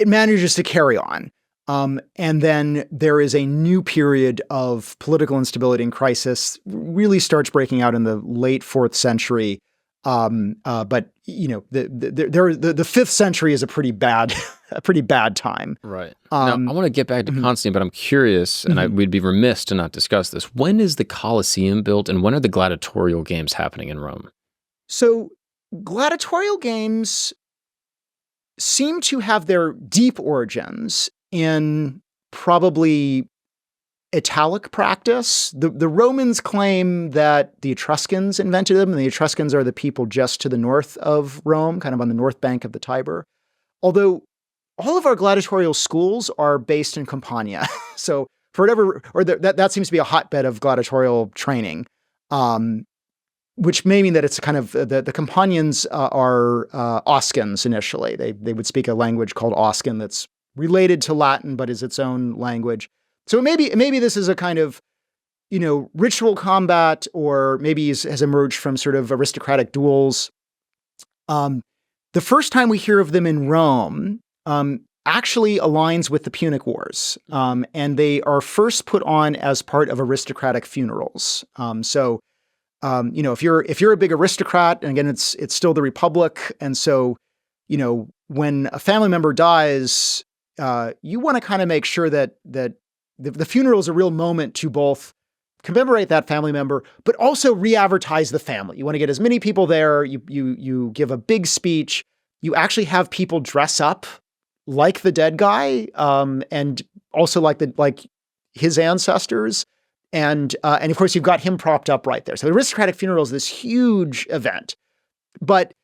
manages to carry on. And then there is a new period of political instability and crisis, really starts breaking out in the late 4th century. But the 5th century is a pretty bad time. Right. Now, I want to get back to Constantine, but I'm curious, and we'd be remiss to not discuss this. When is the Colosseum built, and when are the gladiatorial games happening in Rome? So gladiatorial games seem to have their deep origins in probably Italic practice. The Romans claim that the Etruscans invented them, and the Etruscans are the people just to the north of Rome, kind of on the north bank of the Tiber. Although all of our gladiatorial schools are based in Campania. So for whatever, that seems to be a hotbed of gladiatorial training, which may mean that it's kind of, the Campanians are Oscans initially. They would speak a language called Oscan that's related to Latin, but is its own language. So maybe this is a kind of, ritual combat, or maybe has emerged from sort of aristocratic duels. The first time we hear of them in Rome actually aligns with the Punic Wars, and they are first put on as part of aristocratic funerals. If you're a big aristocrat, and again, it's still the Republic, and so when a family member dies, you want to kind of make sure that the funeral is a real moment to both commemorate that family member, but also re-advertise the family. You want to get as many people there. You give a big speech. You actually have people dress up like the dead guy, and also like his ancestors, and of course you've got him propped up right there. So the aristocratic funeral is this huge event, but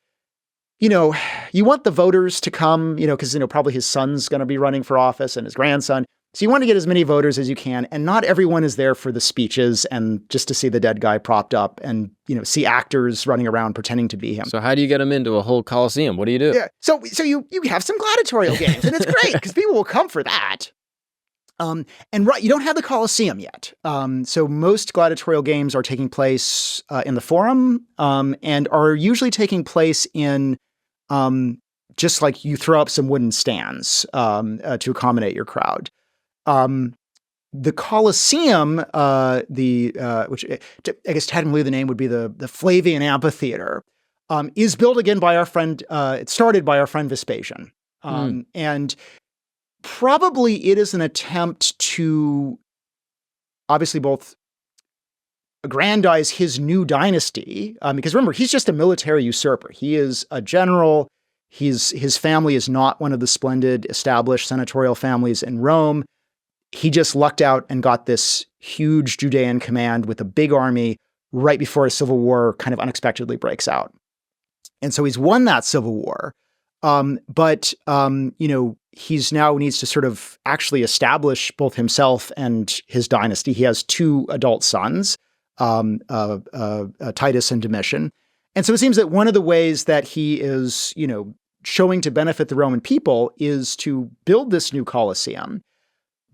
you want the voters to come, because probably his son's going to be running for office and his grandson. So you want to get as many voters as you can, and not everyone is there for the speeches and just to see the dead guy propped up and, see actors running around pretending to be him. So how do you get them into a whole Colosseum? What do you do? Yeah. So you have some gladiatorial games, and it's great because people will come for that. You don't have the Colosseum yet. So most gladiatorial games are taking place in the Forum, and are usually taking place in just like you throw up some wooden stands to accommodate your crowd. The Colosseum, which I guess technically the name would be the Flavian Amphitheater, is built again by our friend. It started by our friend Vespasian, and probably it is an attempt to obviously both aggrandize his new dynasty, because remember, he's just a military usurper. He is a general. His family is not one of the splendid established senatorial families in Rome. He just lucked out and got this huge Judean command with a big army right before a civil war kind of unexpectedly breaks out. And so he's won that civil war. But he's now needs to sort of actually establish both himself and his dynasty. He has 2 adult sons, Titus and Domitian. And so it seems that one of the ways that he is, showing to benefit the Roman people is to build this new Colosseum.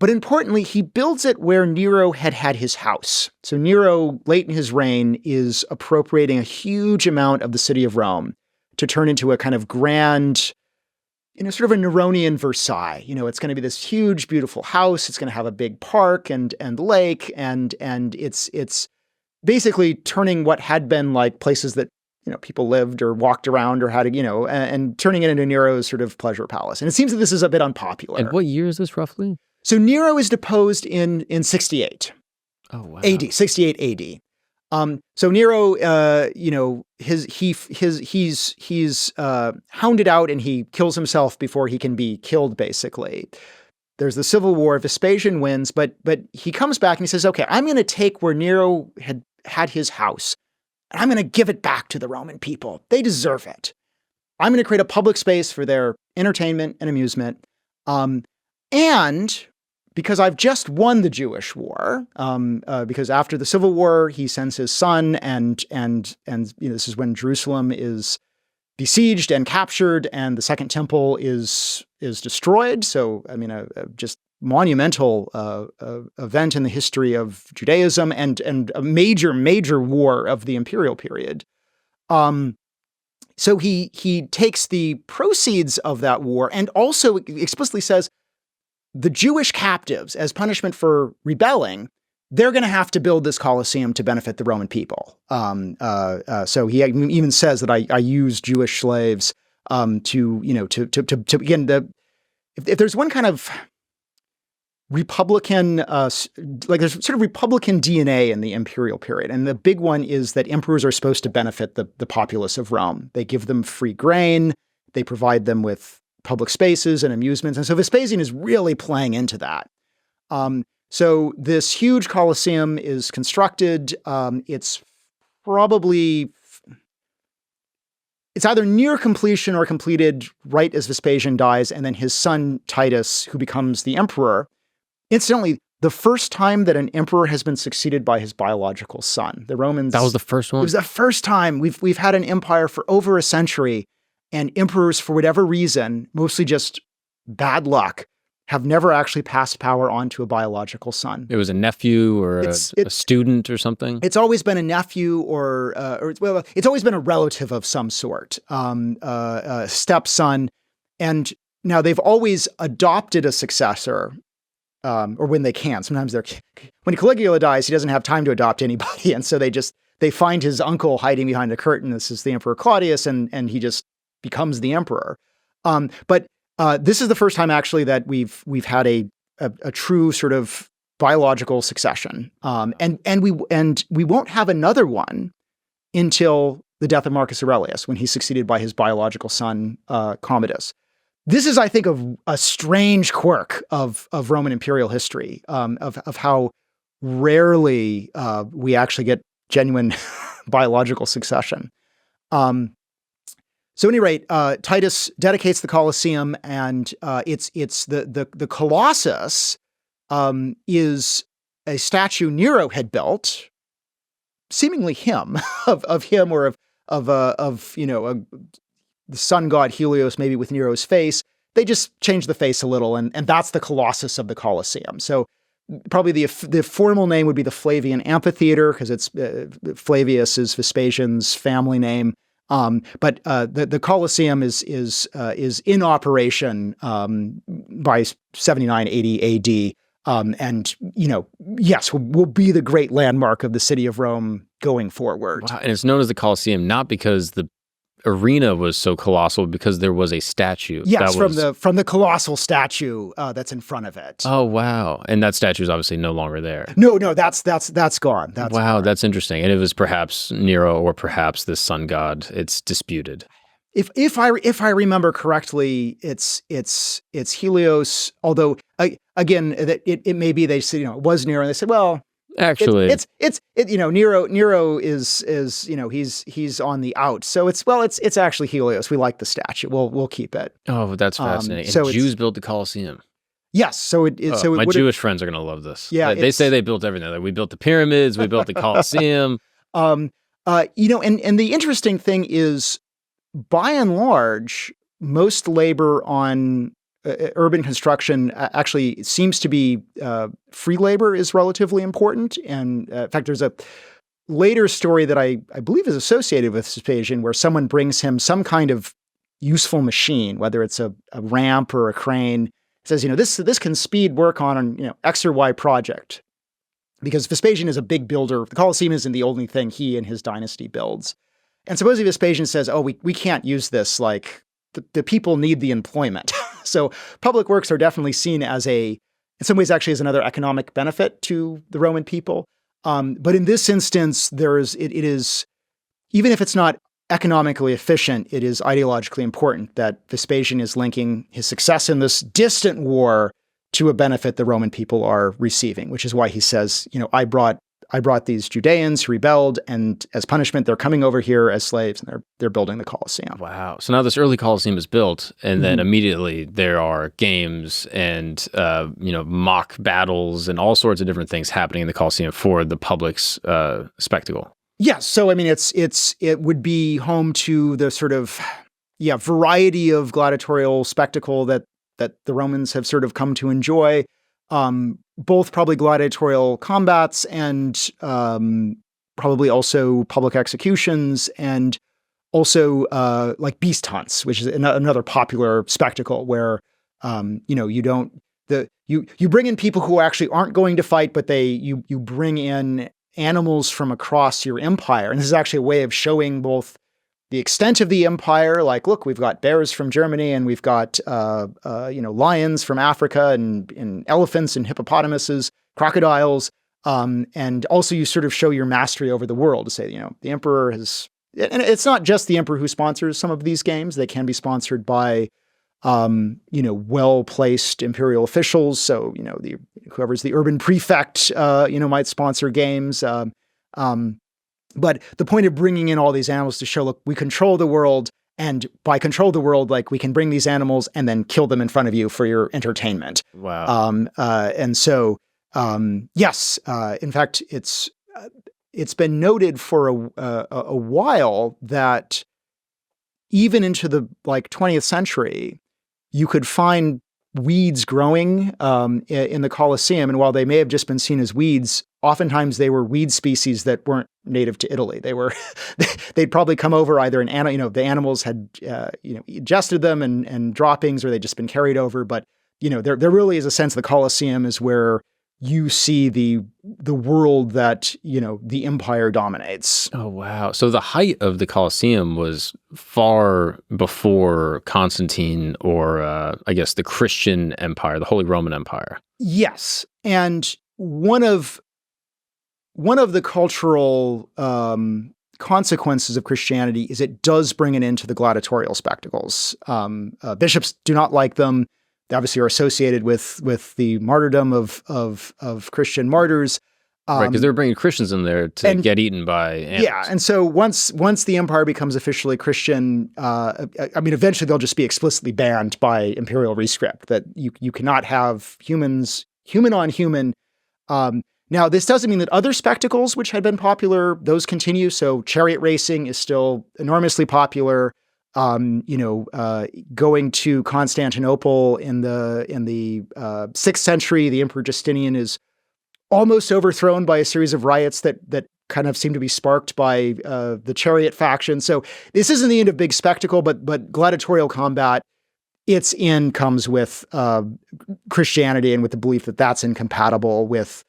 But importantly, he builds it where Nero had his house. So Nero, late in his reign, is appropriating a huge amount of the city of Rome to turn into a kind of grand sort of a Neronian Versailles. It's going to be this huge, beautiful house. It's going to have a big park and lake, and it's basically turning what had been like places that people lived or walked around or had and turning it into Nero's sort of pleasure palace. And it seems that this is a bit unpopular. And what year is this roughly? So Nero is deposed in 68. Oh wow. AD, 68 AD. So Nero, he's hounded out and he kills himself before he can be killed, basically. There's the civil war. Vespasian wins, but he comes back and he says, okay, I'm going to take where Nero had his house and I'm going to give it back to the Roman people. They deserve it. I'm going to create a public space for their entertainment and amusement. And because I've just won the Jewish war, because after the Civil War, he sends his son, and this is when Jerusalem is besieged and captured, and the Second Temple is destroyed. So, a just monumental event in the history of Judaism, and a major war of the imperial period. So he takes the proceeds of that war, and also explicitly says, the Jewish captives, as punishment for rebelling, they're going to have to build this Colosseum to benefit the Roman people. So he even says that I use Jewish slaves to again, if there's one kind of Republican, there's sort of Republican DNA in the imperial period. And the big one is that emperors are supposed to benefit the populace of Rome. They give them free grain. They provide them with public spaces and amusements. And so Vespasian is really playing into that. So this huge Colosseum is constructed. It's either near completion or completed right as Vespasian dies, and then his son Titus, who becomes the emperor. Incidentally, the first time that an emperor has been succeeded by his biological son. The Romans— That was the first one? It was the first time. We've had an empire for over a century, and emperors, for whatever reason, mostly just bad luck, have never actually passed power on to a biological son. It was a nephew or a student or something? It's always been a nephew or it's always been a relative of some sort, a stepson. And now they've always adopted a successor, or when they can. Sometimes when Caligula dies, he doesn't have time to adopt anybody. And so they find his uncle hiding behind a curtain. This is the Emperor Claudius, and he just becomes the emperor. But this is the first time actually that we've had a true sort of biological succession. And we won't have another one until the death of Marcus Aurelius, when he's succeeded by his biological son, Commodus. This is, I think, a strange quirk of Roman imperial history, of how rarely we actually get genuine biological succession. So at any rate, Titus dedicates the Colosseum, and it's the Colossus is a statue Nero had built, seemingly him of him or of the sun god Helios, maybe with Nero's face. They just changed the face a little, and that's the Colossus of the Colosseum. So probably the formal name would be the Flavian Amphitheater, because it's Flavius is Vespasian's family name. But the Colosseum is in operation by 79, 80 AD, and yes, will be the great landmark of the city of Rome going forward. Wow. And it's known as the Colosseum not because the arena was so colossal, because there was a statue. Yes, from the colossal statue that's in front of it. Oh wow! And that statue is obviously no longer there. No, that's gone. Wow, that's interesting. And it was perhaps Nero or perhaps the sun god. It's disputed. If I remember correctly, it's Helios. Although again, it may be they said it was Nero, and they said, well, actually, Nero is he's on the out. So it's actually Helios. We like the statue. We'll keep it. Oh, that's fascinating. So Jews built the Colosseum. Yes. So my Jewish friends are going to love this. Yeah, they say they built everything. Like, we built the pyramids. We built the Colosseum. And the interesting thing is, by and large, most labor on urban construction actually seems to be free labor is relatively important. And in fact, there's a later story that I believe is associated with Vespasian, where someone brings him some kind of useful machine, whether it's a ramp or a crane. It says, this can speed work on X or Y project. Because Vespasian is a big builder. The Colosseum isn't the only thing he and his dynasty builds. And supposedly Vespasian says, oh, we can't use this. Like, the people need the employment. So public works are definitely seen as in some ways, actually as another economic benefit to the Roman people. But in this instance, it is, even if it's not economically efficient, it is ideologically important that Vespasian is linking his success in this distant war to a benefit the Roman people are receiving, which is why he says, I brought these Judeans who rebelled, and as punishment, they're coming over here as slaves, and they're building the Colosseum. Wow! So now this early Colosseum is built, and then immediately there are games and mock battles and all sorts of different things happening in the Colosseum for the public's spectacle. Yes. So I mean, it would be home to the sort of variety of gladiatorial spectacle that the Romans have sort of come to enjoy, both probably gladiatorial combats and probably also public executions, and also like beast hunts, which is another popular spectacle where you bring in people who actually aren't going to fight, but you bring in animals from across your empire, and this is actually a way of showing both the extent of the empire, like, look, we've got bears from Germany, and we've got lions from Africa, and elephants and hippopotamuses, crocodiles, and also you sort of show your mastery over the world to say, the emperor has, and it's not just the emperor who sponsors some of these games; they can be sponsored by, well-placed imperial officials. So whoever's the urban prefect, might sponsor games. But the point of bringing in all these animals to show, look, we control the world, and by control the world, like, we can bring these animals and then kill them in front of you for your entertainment. Wow. And so, yes, in fact, it's been noted for a while that even into the 20th century, you could find weeds growing in the Colosseum, and while they may have just been seen as weeds, oftentimes they were weed species that weren't native to Italy. They'd probably come over either the animals had ingested them and droppings, or they'd just been carried over. But there really is a sense the Colosseum is where you see the world that the empire dominates. Oh wow! So the height of the Colosseum was far before Constantine, or I guess the Christian Empire, the Holy Roman Empire. Yes, and one of the cultural consequences of Christianity is it does bring it into the gladiatorial spectacles. Bishops do not like them. They obviously are associated with the martyrdom of Christian martyrs. Right, because they're bringing Christians in there to get eaten by animals. Yeah, and so once the empire becomes officially Christian, eventually they'll just be explicitly banned by imperial rescript, that you cannot have human on human. Now, this doesn't mean that other spectacles which had been popular, those continue. So chariot racing is still enormously popular. Going to Constantinople in the 6th century, the Emperor Justinian is almost overthrown by a series of riots that kind of seem to be sparked by the chariot faction. So this isn't the end of big spectacle, but gladiatorial combat, its end comes with Christianity and with the belief that that's incompatible with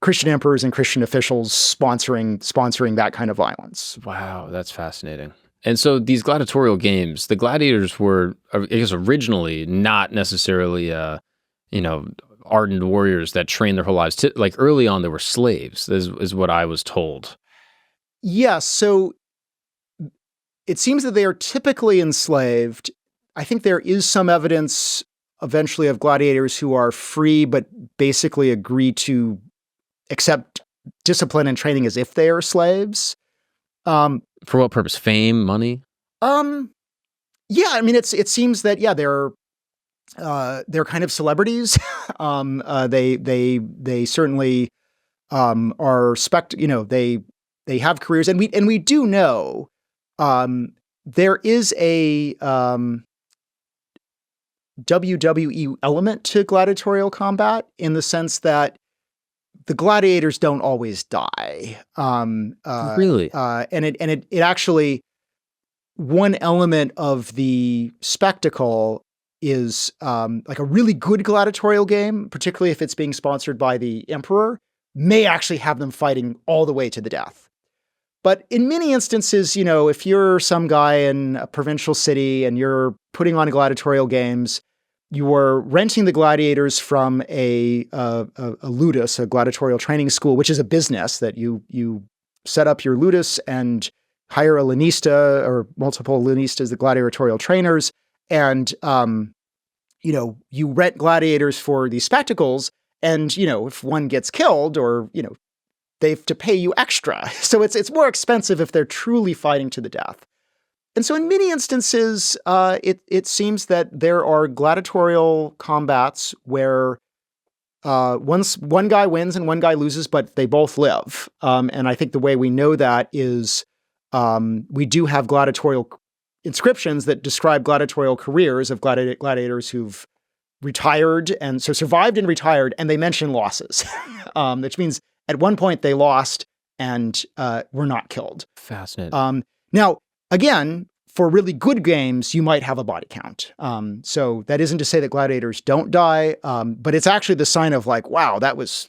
Christian emperors and Christian officials sponsoring that kind of violence. Wow, that's fascinating. And so these gladiatorial games, the gladiators were, I guess, originally not necessarily, ardent warriors that trained their whole lives. Like early on, they were slaves, is what I was told. Yes. So it seems that they are typically enslaved. I think there is some evidence eventually of gladiators who are free, but basically agree to accept discipline and training as if they are slaves. For what purpose? Fame, money? Yeah, I mean, it seems that, they're kind of celebrities. They certainly are they have careers, and we do know there is a WWE element to gladiatorial combat, in the sense that the gladiators don't always die. Really? And it actually, one element of the spectacle is like a really good gladiatorial game, particularly if it's being sponsored by the emperor, may actually have them fighting all the way to the death. But in many instances, if you're some guy in a provincial city and you're putting on gladiatorial games, you are renting the gladiators from a ludus, a gladiatorial training school, which is a business that you set up your ludus and hire a lanista or multiple lanistas, the gladiatorial trainers, and you rent gladiators for these spectacles. And if one gets killed, or they have to pay you extra, so it's more expensive if they're truly fighting to the death. And so in many instances, it seems that there are gladiatorial combats where one guy wins and one guy loses, but they both live. And I think the way we know that is we do have gladiatorial inscriptions that describe gladiatorial careers of gladiators who've retired and so survived and retired, and they mention losses, which means at one point they lost and were not killed. Fascinating. Now, again, for really good games, you might have a body count. So that isn't to say that gladiators don't die, but it's actually the sign of like, wow, that was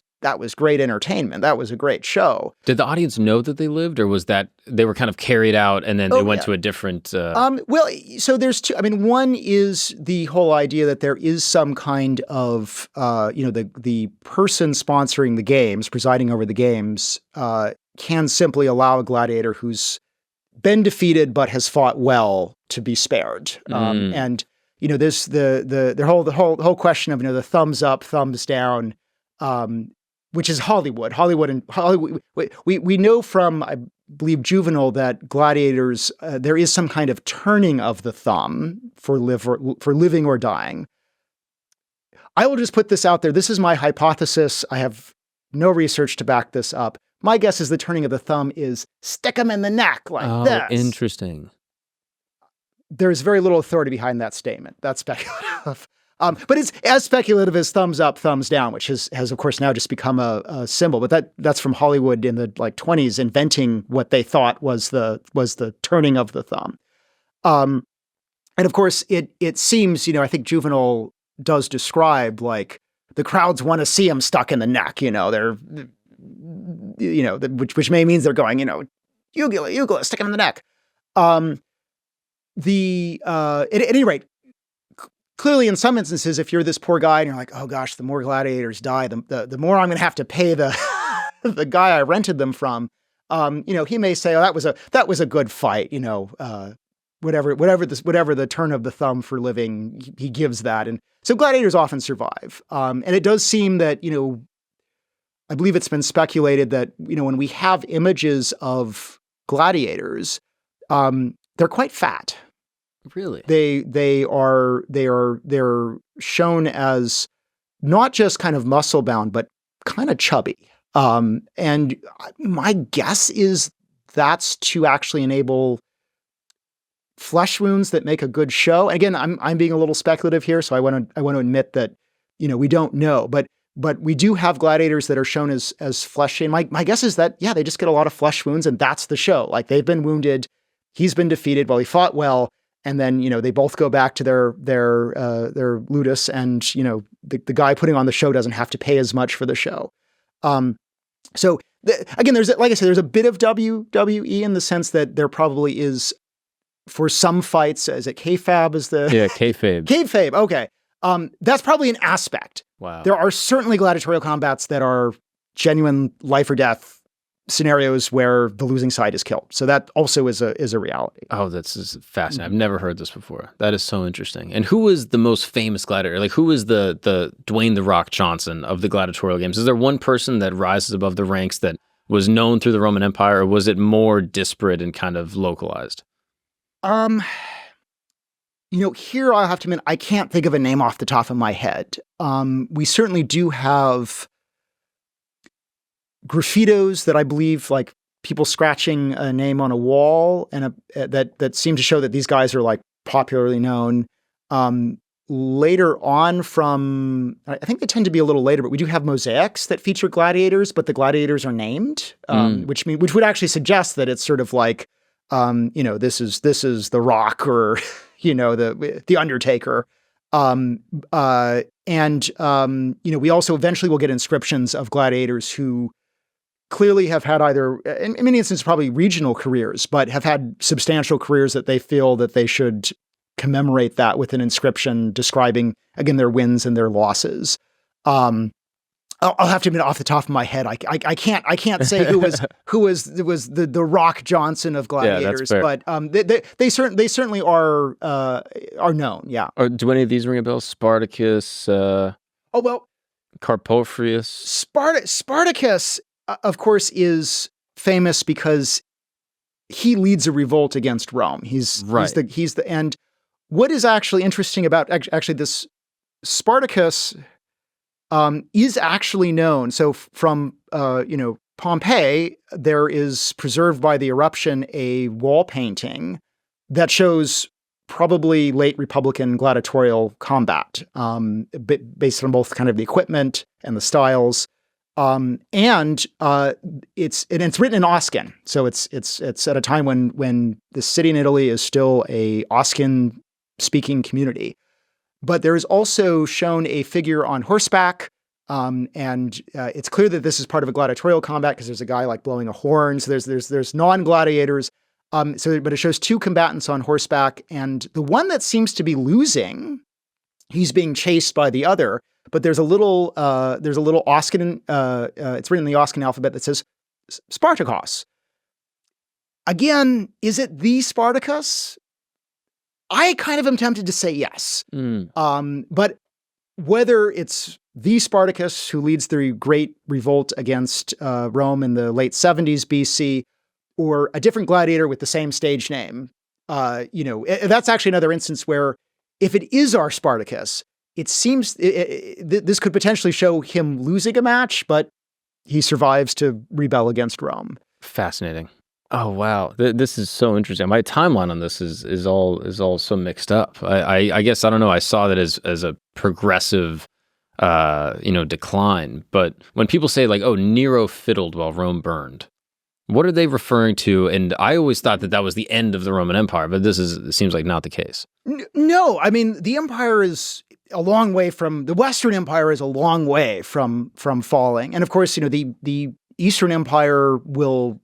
great entertainment. That was a great show. Did the audience know that they lived, or was that they were kind of carried out and then they went to a different... Well, so there's two. I mean, one is the whole idea that there is some kind of, the person sponsoring the games, presiding over the games, can simply allow a gladiator who's been defeated but has fought well to be spared. And there's the whole question of the thumbs up, thumbs down, which is Hollywood. We know from, I believe, Juvenal that gladiators, there is some kind of turning of the thumb for living or dying. I will just put this out there. This is my hypothesis. I have no research to back this up. My guess is the turning of the thumb is stick them in the neck like this. Interesting. There's very little authority behind that statement. That's speculative. But it's as speculative as thumbs up, thumbs down, which has of course now just become a symbol. But that's from Hollywood in the 20s, inventing what they thought was the turning of the thumb. And of course, it seems, I think Juvenal does describe like the crowds want to see him stuck in the neck. They're which may means they're going, Ugula, stick him in the neck. At any rate, clearly in some instances, if you're this poor guy and you're like, oh gosh, the more gladiators die, the more I'm going to have to pay the the guy I rented them from. He may say, oh, that was a good fight. Whatever the turn of the thumb for living, he gives that. And so gladiators often survive. And it does seem that, I believe it's been speculated that, when we have images of gladiators, they're quite fat. Really? They're shown as not just kind of muscle bound, but kind of chubby. And my guess is that's to actually enable flesh wounds that make a good show. Again, I'm being a little speculative here, so I want to admit that we don't know, but we do have gladiators that are shown as fleshy. And my guess is that they just get a lot of flesh wounds, and that's the show. Like they've been wounded, he's been defeated, well, he fought well, and then they both go back to their ludus, and the guy putting on the show doesn't have to pay as much for the show. So again, there's like I said, there's a bit of WWE in the sense that there probably is for some fights. Is it kayfabe? Kayfabe? Kayfabe. Okay, that's probably an aspect. Wow. There are certainly gladiatorial combats that are genuine life or death scenarios where the losing side is killed. So that also is a reality. Oh, that's fascinating. I've never heard this before. That is so interesting. And who is the most famous gladiator? Like, who is the Dwayne "The Rock" Johnson of the gladiatorial games? Is there one person that rises above the ranks that was known through the Roman Empire, or was it more disparate and kind of localized? Here I'll have to admit, I can't think of a name off the top of my head. We certainly do have graffitos that I believe, like people scratching a name on a wall, and that seem to show that these guys are like popularly known. Later on, I think they tend to be a little later, but we do have mosaics that feature gladiators, but the gladiators are named, which would actually suggest that it's sort of like This is The Rock or, the Undertaker. We also eventually will get inscriptions of gladiators who clearly have had either, in many instances, probably regional careers, but have had substantial careers that they feel that they should commemorate that with an inscription describing, again, their wins and their losses. I'll have to admit, off the top of my head, I can't say who was the Rock Johnson of gladiators, but they certainly are known. Yeah. Do any of these ring a bell? Spartacus. Carpophorus. Spartacus, of course, is famous because he leads a revolt against Rome. And what is actually interesting about this Spartacus is actually known. So from Pompeii, there is preserved by the eruption a wall painting that shows probably late Republican gladiatorial combat, based on both kind of the equipment and the styles. It's written in Oscan. So it's at a time when the city in Italy is still a Oscan speaking community. But there is also shown a figure on horseback. It's clear that this is part of a gladiatorial combat because there's a guy like blowing a horn. So there's non-gladiators. But it shows two combatants on horseback, and the one that seems to be losing, he's being chased by the other. But there's a little Oscan. It's written in the Oscan alphabet that says Spartacus. Again, is it the Spartacus? I kind of am tempted to say yes. But whether it's the Spartacus who leads the great revolt against Rome in the late 70s BC, or a different gladiator with the same stage name, that's actually another instance where if it is our Spartacus, it seems this could potentially show him losing a match, but he survives to rebel against Rome. Fascinating. Oh, wow. This is so interesting. My timeline on this is all so mixed up. I guess, I don't know. I saw that as a progressive, decline. But when people say like, oh, Nero fiddled while Rome burned, what are they referring to? And I always thought that was the end of the Roman Empire, but it seems like not the case. No, I mean, the empire is a long way from, the Western Empire is a long way from falling. And of course, the Eastern Empire will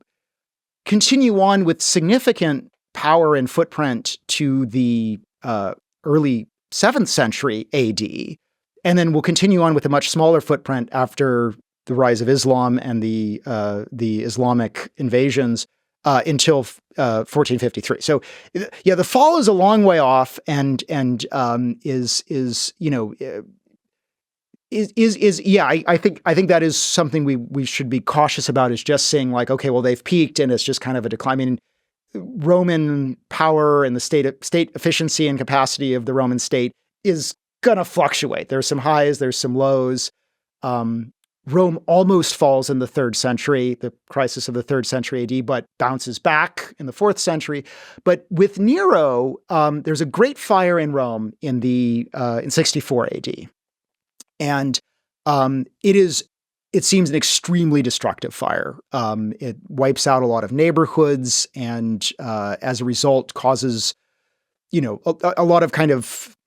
continue on with significant power and footprint to the early 7th century AD, and then will continue on with a much smaller footprint after the rise of Islam and the Islamic invasions until 1453. So, yeah, the fall is a long way off, and I think that is something we should be cautious about, is just saying like, okay, well, they've peaked and it's just kind of a decline. I mean, Roman power and the state efficiency and capacity of the Roman state is going to fluctuate. There's some highs, there's some lows. Rome almost falls in the 3rd century, the crisis of the 3rd century AD, but bounces back in the 4th century. But with Nero, there's a great fire in Rome in 64 AD. And it seems an extremely destructive fire. It wipes out a lot of neighborhoods, and as a result causes, a lot of kind of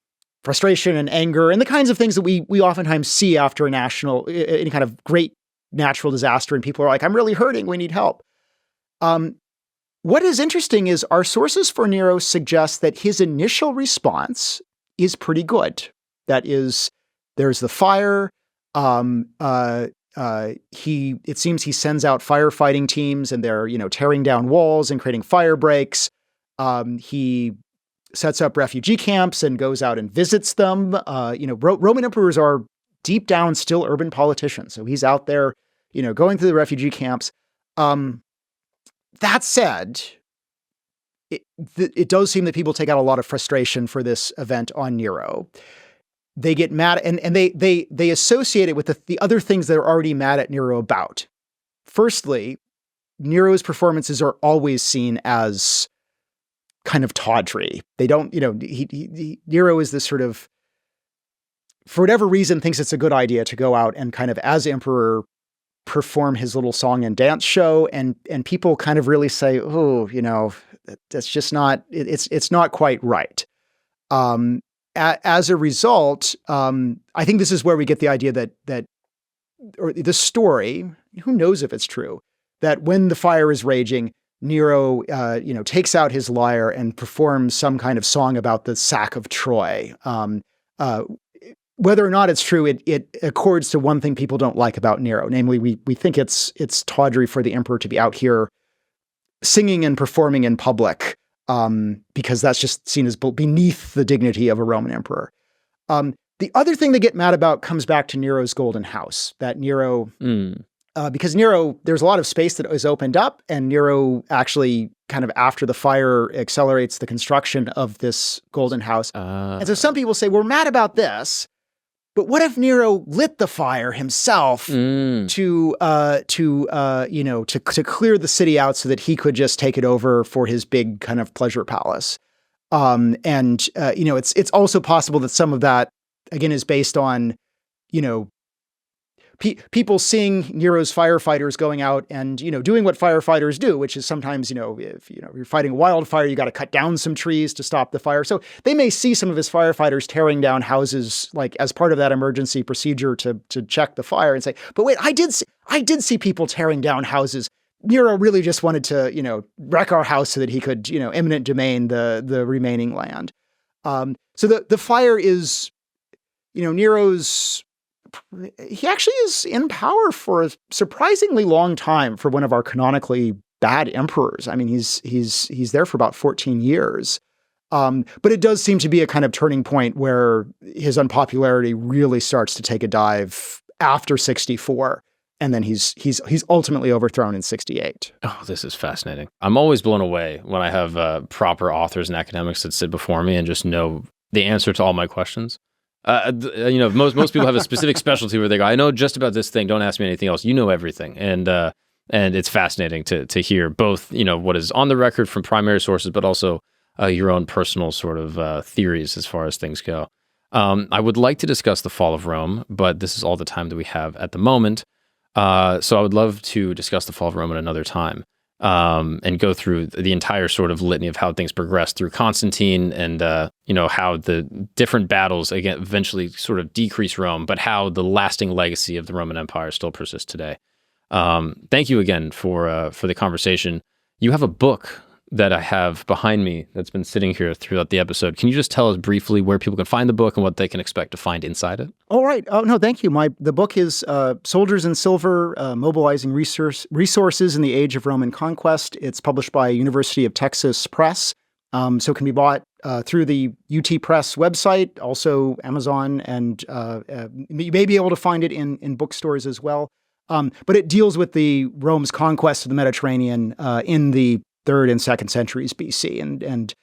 frustration and anger and the kinds of things that we oftentimes see after any kind of great natural disaster, and people are like, I'm really hurting, we need help. What is interesting is our sources for Nero suggest that his initial response is pretty good. That is, there's the fire. It seems he sends out firefighting teams, and they're, tearing down walls and creating fire breaks. He sets up refugee camps and goes out and visits them. Roman emperors are deep down still urban politicians. So he's out there, going through the refugee camps. That said, it does seem that people take out a lot of frustration for this event on Nero. They get mad, and they associate it with the other things they're already mad at Nero about. Firstly, Nero's performances are always seen as kind of tawdry. They don't, Nero is this sort of, for whatever reason, thinks it's a good idea to go out and kind of, as emperor, perform his little song and dance show. And people kind of really say, oh, That's just not. It's not quite right. As a result, I think this is where we get the idea that or the story. Who knows if it's true? That when the fire is raging, Nero, takes out his lyre and performs some kind of song about the sack of Troy. Whether or not it's true, it accords to one thing people don't like about Nero. Namely, we think it's tawdry for the emperor to be out here singing and performing in public, because that's just seen as beneath the dignity of a Roman emperor. The other thing they get mad about comes back to Nero's golden house. That Nero, because Nero, there's a lot of space that is opened up, and Nero actually kind of after the fire accelerates the construction of this golden house. And so some people say, we're mad about this, but what if Nero lit the fire himself to clear the city out so that he could just take it over for his big kind of pleasure palace? It's also possible that some of that, again, is based on, people seeing Nero's firefighters going out and, doing what firefighters do, which is sometimes, if you're fighting a wildfire, you got to cut down some trees to stop the fire. So they may see some of his firefighters tearing down houses, like as part of that emergency procedure to check the fire, and say, but wait, I did see people tearing down houses. Nero really just wanted to, wreck our house so that he could, eminent domain the remaining land. So the fire is, Nero's. He actually is in power for a surprisingly long time for one of our canonically bad emperors. I mean, he's there for about 14 years. But it does seem to be a kind of turning point where his unpopularity really starts to take a dive after 64. And then he's ultimately overthrown in 68. Oh, this is fascinating. I'm always blown away when I have proper authors and academics that sit before me and just know the answer to all my questions. Most people have a specific specialty where they go, I know just about this thing. Don't ask me anything else. You know everything. And it's fascinating to hear both, what is on the record from primary sources, but also your own personal sort of theories as far as things go. I would like to discuss the fall of Rome, but this is all the time that we have at the moment. So I would love to discuss the fall of Rome at another time. And go through the entire sort of litany of how things progressed through Constantine and, how the different battles again eventually sort of decrease Rome, but how the lasting legacy of the Roman Empire still persists today. Thank you again for the conversation. You have a book that I have behind me that's been sitting here throughout the episode. Can you just tell us briefly where people can find the book and what they can expect to find inside it? All right. Oh, no, thank you. The book is Soldiers in Silver, Mobilizing Resources in the Age of Roman Conquest. It's published by University of Texas Press. So it can be bought through the UT Press website, also Amazon, and you may be able to find it in bookstores as well. But it deals with the Rome's conquest of the Mediterranean in the 3rd and 2nd centuries BC, and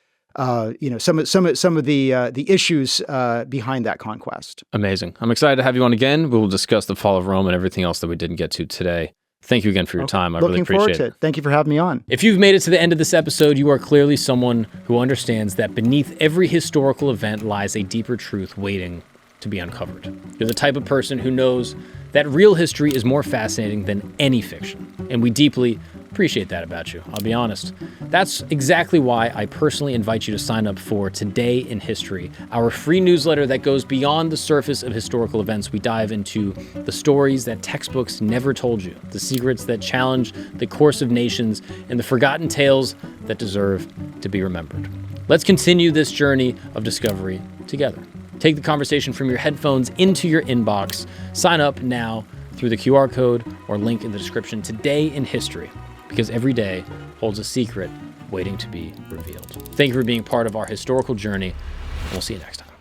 some of the issues behind that conquest. Amazing. I'm excited to have you on again. We will discuss the fall of Rome and everything else that we didn't get to today. Thank you again for your time. I really appreciate it. Looking forward to it. Thank you for having me on. If you've made it to the end of this episode, you are clearly someone who understands that beneath every historical event lies a deeper truth waiting to be uncovered. You're the type of person who knows that real history is more fascinating than any fiction, and we deeply appreciate that about you. I'll be honest. That's exactly why I personally invite you to sign up for Today in History, our free newsletter that goes beyond the surface of historical events. We dive into the stories that textbooks never told you, the secrets that challenge the course of nations, and the forgotten tales that deserve to be remembered. Let's continue this journey of discovery together. Take the conversation from your headphones into your inbox. Sign up now through the QR code or link in the description. Today in History, because every day holds a secret waiting to be revealed. Thank you for being part of our historical journey, and we'll see you next time.